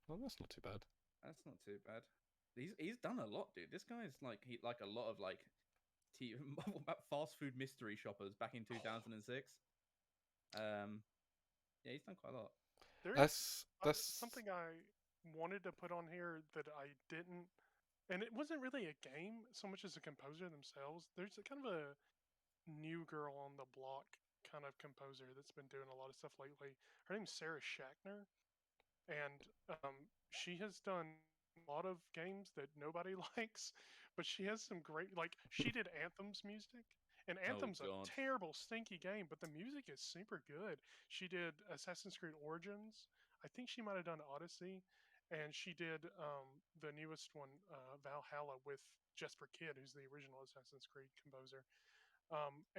Well, that's not too bad. That's not too bad. He's done a lot, dude. This guy's like a lot of like about fast food mystery shoppers back in 2006. Yeah, he's done quite a lot. There is That's something I wanted to put on here that I didn't, and it wasn't really a game so much as a composer themselves. There's a kind of a new girl on the block kind of composer that's been doing a lot of stuff lately. Her name's Sarah Schachner, and she has done a lot of games that nobody likes, but she has some great like she did Anthem's music. And Oh Anthem's a god. terrible, stinky game, but the music is super good. She did Assassin's Creed Origins. I think she might have done Odyssey, and she did the newest one, Valhalla, with Jesper Kidd, who's the original Assassin's Creed composer.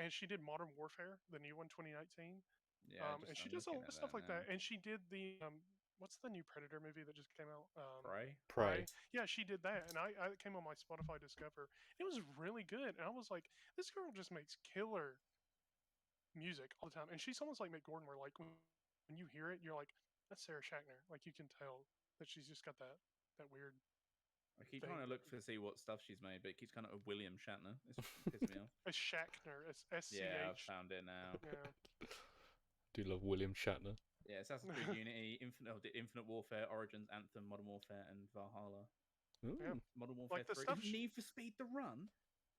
And she did Modern Warfare, the new one, 2019. Yeah, And she I'm does a looking lot of at stuff that like now. that. And she did the what's the new Predator movie that just came out? Prey. Prey. Yeah, she did that, and I came on my Spotify Discover. It was really good, and I was like, this girl just makes killer music all the time. And she's almost like Mick Gordon, where like when you hear it, you're like, that's Sarah Schachner. Like you can tell that she's just got that weird I keep thing. trying to look to see what stuff she's made, but it keeps coming up with William Shatner. It's pissing me off. A Schachner, it's SCH. Yeah, I've found it now. Yeah. Do love William Shatner. Yeah, Assassin's Creed Unity, Infinite Warfare, Origins, Anthem, Modern Warfare, and Valhalla. Ooh. Yeah. Modern Warfare Like the 3, stuff Need for Speed the Run,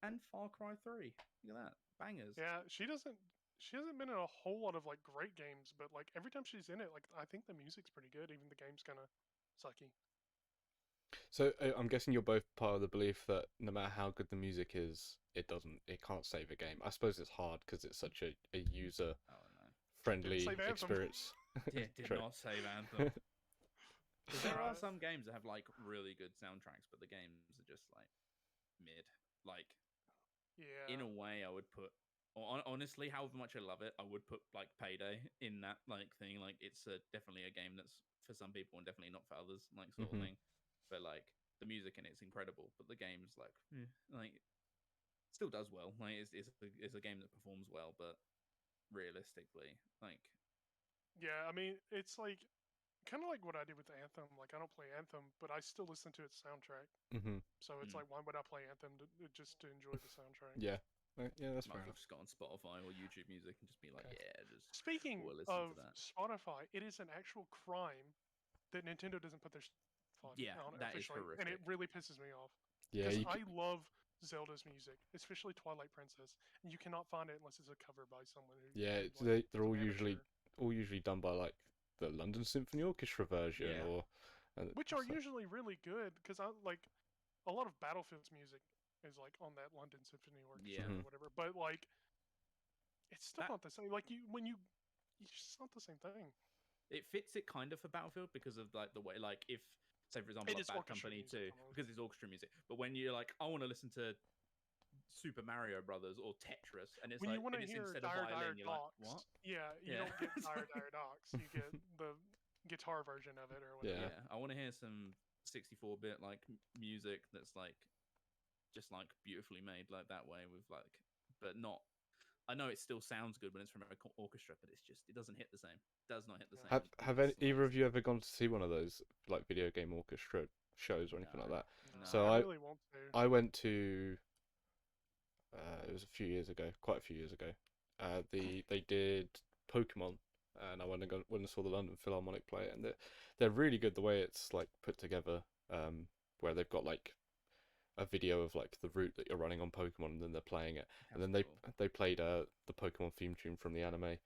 and Far Cry 3. Look at that, bangers. Yeah, she hasn't been in a whole lot of like great games, but like every time she's in it, like I think the music's pretty good, even the game's kind of sucky. So I'm guessing you're both part of the belief that no matter how good the music is, it can't save a game. I suppose it's hard because it's such a user Oh no, friendly save Anthem. experience. did True. not save Anthem. Because there are Right. some games that have like really good soundtracks, but the games are just like mid. Like Yeah. in a way, I would put. Or honestly, however much I love it, I would put like Payday in that like thing. Like it's definitely a game that's for some people and definitely not for others, like sort of Mhm. thing. But like the music in it's incredible, but the game's like still does well. Like it's a game that performs well, but realistically, like Yeah, I mean, it's like kind of like what I did with Anthem. Like I don't play Anthem, but I still listen to its soundtrack. Mhm. So it's Mm. like, why would I play Anthem just to enjoy the soundtrack? Yeah. Yeah, that's might fair as well enough. just go on Spotify or YouTube Music and just be like, Okay. yeah, just Speaking we'll listen of to that. Spotify, it is an actual crime that Nintendo doesn't put their stuff Yeah, on it that is officially, and it horrific. really pisses me off. Yeah, Because I love Zelda's music, especially Twilight Princess, and you cannot find it unless it's a cover by someone who. yeah. who, like, They're is all an usually amateur. done by like the London Symphony Orchestra version, Yeah. or Which are so- usually really good, because I like a lot of Battlefield's music is like on that London Symphony Orchestra Yeah. or whatever, but like it's still That- not the same. Like it's just not the same thing. It fits it kind of for Battlefield because of like the way, like if say for example, It like is Bad orchestra Company music, 2, almost. because it's orchestra music. But when you're like, I want to listen to Super Mario Brothers or Tetris, and it's When like you want to and it's hear instead of Dire violin, Dire you're like, Docks, what? yeah, you Yeah. don't get Dire Dire Docks. You get guitar version of it or whatever. Yeah. Yeah, I want to hear some 64-bit like music that's like just like beautifully made like that way with like, but not. I know it still sounds good when it's from an orchestra, but it doesn't hit the same. Does not hit the same. Either of you ever gone to see one of those like video game orchestra shows or anything like No. that? No, So I really want to. I went to it was a few years ago, quite a few years ago. They did Pokemon, and I went and saw the London Philharmonic play it, and they're really good the way it's like put together. Where they've got like a video of like the route that you're running on Pokemon, and then they're playing it, and then they played the Pokemon theme tune from the anime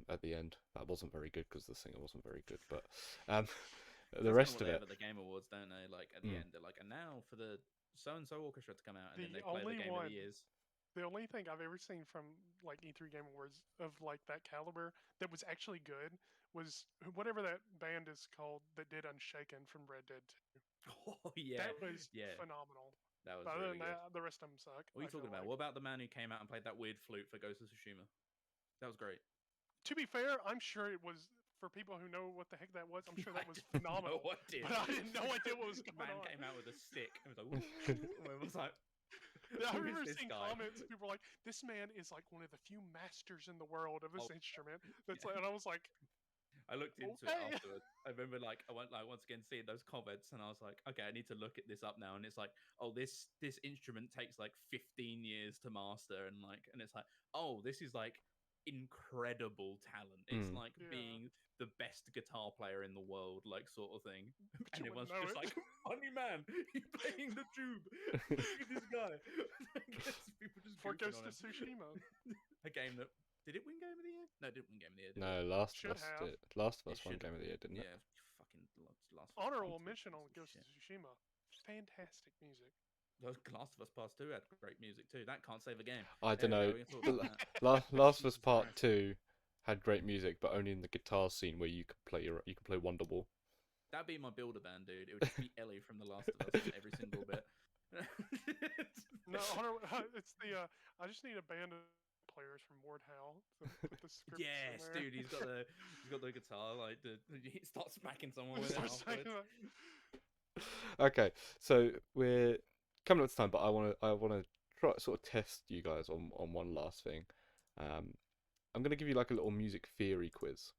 at the end. That wasn't very good because the singer wasn't very good, but the rest of it. At the Game Awards, don't they? Like at the end, they're like, and now for the so and so orchestra to come out, and then they play the Game of the Years. The only thing I've ever seen from like E3 Game Awards of like that caliber that was actually good was whatever that band is called that did Unshaken from Red Dead 2. Oh yeah, That was phenomenal. That was But other really than good. that, the rest of them suck. What are you talking about? What about the man who came out and played that weird flute for Ghost of Tsushima? That was great. To be fair, I'm sure it was, for people who know what the heck that was, I'm sure that was phenomenal. But I had no idea what was going man on. came out with a stick and was like, it was like. I remember seeing comments. People were like, "This man is like one of the few masters in the world of this instrument." That's like, and I was like, I looked into it afterwards. I remember like I went like once again seeing those comments, and I was like, okay, I need to look at this up now. And it's like, oh, this instrument takes like 15 years to master, and it's like, oh, this is like incredible talent. It's like being the best guitar player in the world, like sort of thing. And it was just like, funny man, he's playing the tube. Look at this guy. People just for Ghost of Tsushima, a game that did it win Game of the Year? No, it didn't win Game of the Year. No, Last of Us did. Last of Us won Game of the Year, didn't it? Yeah, fucking Last. Honorable mention on Ghost of Tsushima. Fantastic music. Last of Us Part 2 had great music too. That can't save a game. I don't know. Last of Us Part 2 had great music, but only in the guitar scene where you could play Wonderwall. That'd be my builder band, dude. It would just be Ellie from The Last of Us in every single bit. No, it's the. I just need a band of players from Ward Howe to put the scripts yes, in there. dude. He's got the guitar. Like he starts smacking someone with it. Okay, so we're coming up to time, but I want to try sort of test you guys on one last thing. I'm gonna give you like a little music theory quiz.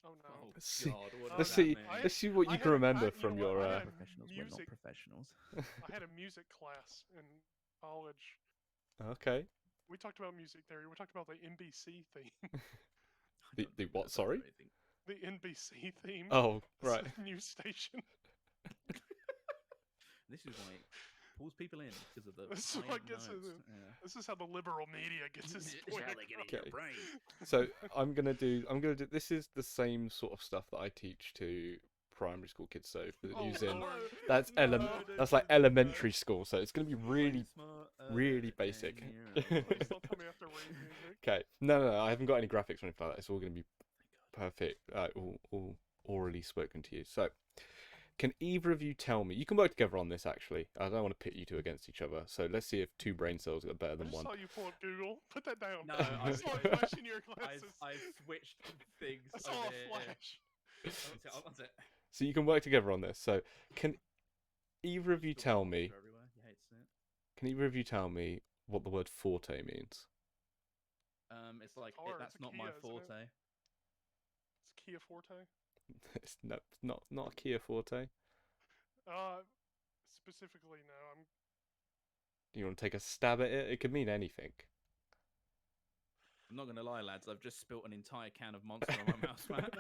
Oh no! Oh, see, God, let's see what you can remember from your. Professionals, we're not professionals. I had a music class in college. Okay. We talked about music theory. We talked about the NBC theme. the what? Sorry. The NBC theme. Oh, right. News station. This is why it pulls people in because of the. This is what gets This is how the liberal media gets its point. Okay. So I'm gonna do. This is the same sort of stuff that I teach to primary school kids. So for the using that's that's like elementary school. So it's gonna be really basic. Okay. No. I haven't got any graphics or anything like that. It's all gonna be perfect. All orally spoken to you. So. Can either of you tell me? You can work together on this, actually. I don't want to pit you two against each other. So let's see if two brain cells are better than one. I saw you pull up Google. Put that down. No, I saw a flash in your glasses. I've switched things. I saw a flash. That's it. So you can work together on this. So can either of you tell me? Can either of you tell me what the word forte means? It's like that's it's not Kia, my forte. It's Kia Forte. It's not a Kia Forte. Specifically, no. You want to take a stab at it? It could mean anything. I'm not gonna lie, lads. I've just spilt an entire can of Monster on my mouse mat.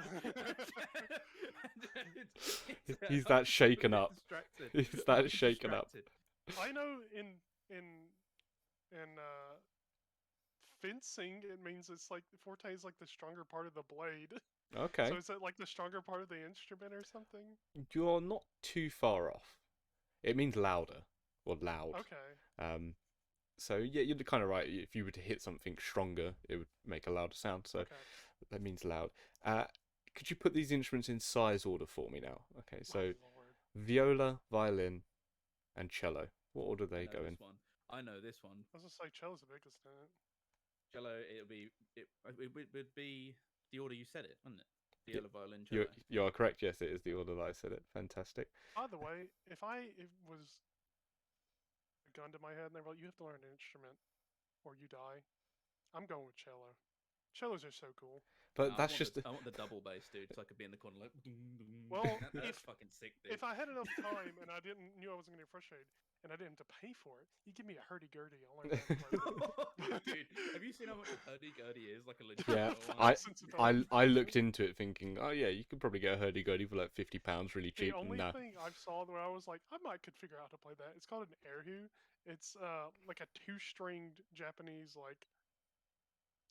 He's that shaken up. He's that shaken up. I know in fencing, it means it's like forte is like the stronger part of the blade. Okay. So is that like the stronger part of the instrument or something? You're not too far off. It means louder or loud. Okay. So yeah, you're kind of right. If you were to hit something stronger, it would make a louder sound. So that means loud. Could you put these instruments in size order for me now? Okay. So viola, violin, and cello. What order do they go in? I know this one. I was gonna say cello's the biggest in it. Cello, it would be the order you said it, wouldn't it? The Yeah, yellow violin You cello. you are correct. Yes, it is the order that I said it. Fantastic. By the way, if it was a gun to my head and they were like, you have to learn an instrument or you die, I'm going with cello. Cellos are so cool. But that's just I want the double bass, dude, so I could be in the corner like. Well, that's fucking sick, dude. If I had enough time and I knew I wasn't gonna get frustrated and I didn't have to pay for it, you give me a hurdy-gurdy. I'll learn that. Dude, have you seen how much a hurdy-gurdy is? Like a legit Yeah, one? Thousands of dollars. I looked into it thinking, oh yeah, you could probably get a hurdy-gurdy for like £50 really The cheap. only No. thing I saw where I was like, I might could figure out how to play that. It's called an erhu. It's like a two-stringed Japanese like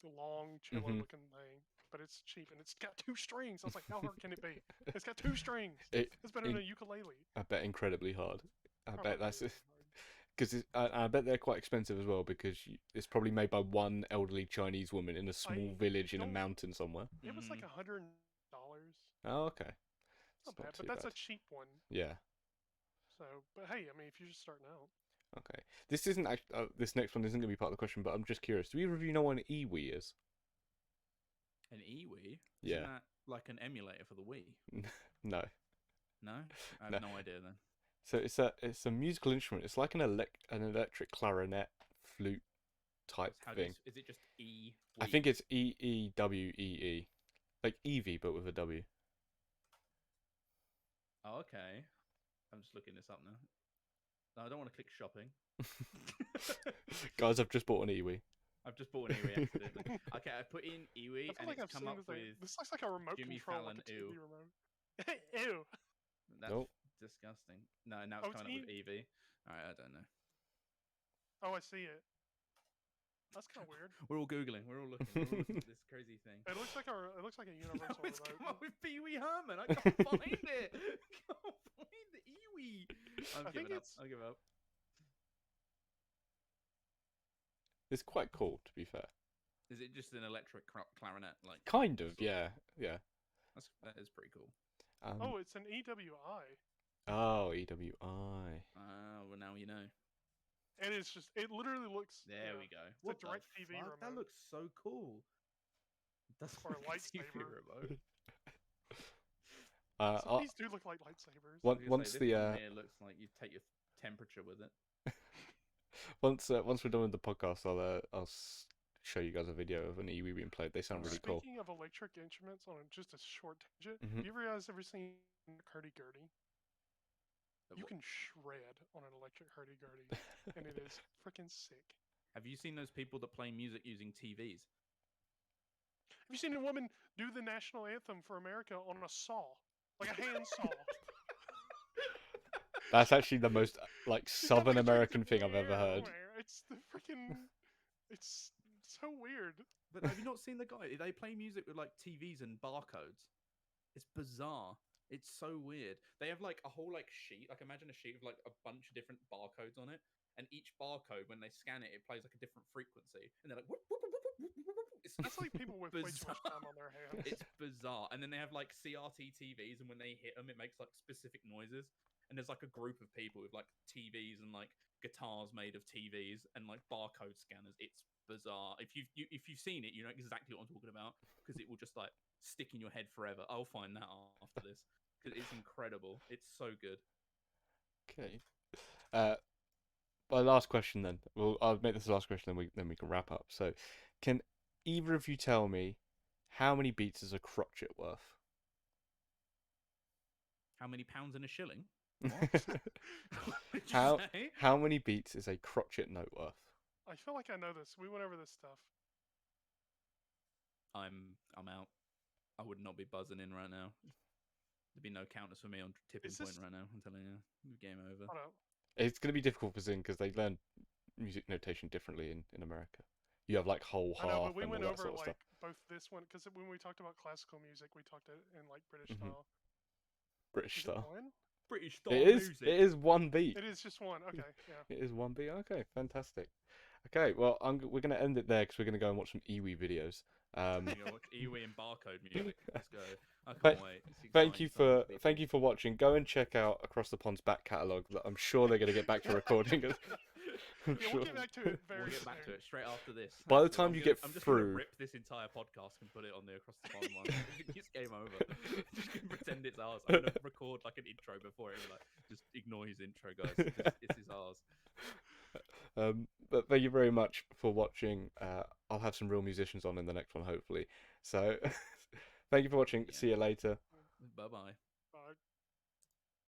long cello-looking thing, but it's cheap and it's got 2 strings. I was like, how hard can it be? It's got 2 strings. It's better than a ukulele. I bet incredibly hard. I bet Probably that's really hard. because I bet they're quite expensive as well because it's probably made by one elderly Chinese woman in a small village in a mountain somewhere. It was like $100. Oh, okay. It's not bad, too but that's bad. a cheap one. Yeah. So, but hey, I mean, if you're just starting out. Okay. This isn't actually. This next one isn't going to be part of the question, but I'm just curious. Do either of you know what an iwi is? An iwi? Yeah. Isn't that like an emulator for the Wii? No. No, I have no idea then. So it's a musical instrument. It's like an electric clarinet flute type thing. Is it just E? I think it's EEWEE, like Evie but with a W. Oh, okay. I'm just looking this up now. No, I don't want to click shopping. Guys, I've just bought an iwi. I've just bought an iwi accidentally. Okay, I put in iwi I feel and like it's I've come seen up this with thing. This looks like a remote Jimmy control, Fallon, like a ew. TV remote. Ew. That's Nope. disgusting. No, now it's Oh, it's coming up with Evie. Alright, I don't know. Oh, I see it. That's kind of weird. We're all googling. We're all looking. We're all looking at this crazy thing. It looks like a universal No, it's remote. come up with Pee Wee Herman. I can't find it. I can't find the iwi. I think it's- I'll give up. It's quite cool, to be fair. Is it just an electric clarinet? Like Kind of, yeah, yeah. that is pretty cool. Oh, it's an EWI. Oh, EWI. Well now you know. And it literally looks. There we go. It's What a direct the TV fuck? remote. That looks so cool. That's Or a like TV lightsaber. remote. Some of these do look like lightsabers. What- I was gonna once say, the, this one here looks like you take your temperature with it. Once we're done with the podcast, I'll show you guys a video of an iwi being played. They sound really cool. Speaking of electric instruments, on just a short tangent, Mhm. you guys ever seen hurdy-gurdy? You can shred on an electric hurdy-gurdy, and it is freaking sick. Have you seen those people that play music using TVs? Have you seen a woman do the national anthem for America on a saw, like a hand saw? That's actually the most like Southern American thing I've ever heard. It's the freaking. It's so weird. But have you not seen the guy? They play music with like TVs and barcodes. It's bizarre. It's so weird. They have like a whole like sheet. Like imagine a sheet with like a bunch of different barcodes on it, and each barcode, when they scan it, it plays like a different frequency, and they're like. Whoop, whoop, whoop, whoop, whoop, whoop, whoop. It's That's like people with way too much bizarre. time on their hands. It's bizarre. And then they have like CRT TVs, and when they hit them, it makes like specific noises. And there's like a group of people with like TVs and like guitars made of TVs and like barcode scanners. It's bizarre. If you've seen it, you know exactly what I'm talking about because it will just like stick in your head forever. I'll find that after this because it's incredible. It's so good. Okay. My last question then. Well, I'll make this the last question, then we can wrap up. So, can either of you tell me how many beats is a crotchet worth? How many pounds in a shilling? How many beats is a crotchet note worth? I feel like I know this. We went over this stuff. I'm out. I would not be buzzing in right now. There'd be no counters for me on tipping point right now. I'm telling you, game over. I don't. It's going to be difficult for Zin because they learn music notation differently in America. You have like whole, I know, half, but we and all went that over sort of like stuff. both this one because when we talked about classical music, we talked it in like British Mhm. style. British Is it style. one? British style It is. music. It is one beat. It is just one. Okay, yeah. It is one beat. Okay, fantastic. Okay, well, we're going to end it there because we're going to go and watch some iwi videos. I'm gonna watch Iwi and barcode music. Let's go. I Thank- can't wait. It's Thank you exciting times, thank people. you for watching. Go and check out Across the Pond's back catalogue. I'm sure they're going to get back to recording. Yeah, Sure. we'll get back to it very We'll get soon. back to it straight after this. By the actually. time I'm you gonna- get I'm just through- gonna rip this entire podcast and put it on the across the bottom one. It's game over. Just gonna pretend it's ours. I'm gonna record like an intro before it. Like, just ignore his intro, guys. It's his ours. But thank you very much for watching. I'll have some real musicians on in the next one, hopefully. So, thank you for watching. Yeah. See you later. Bye bye.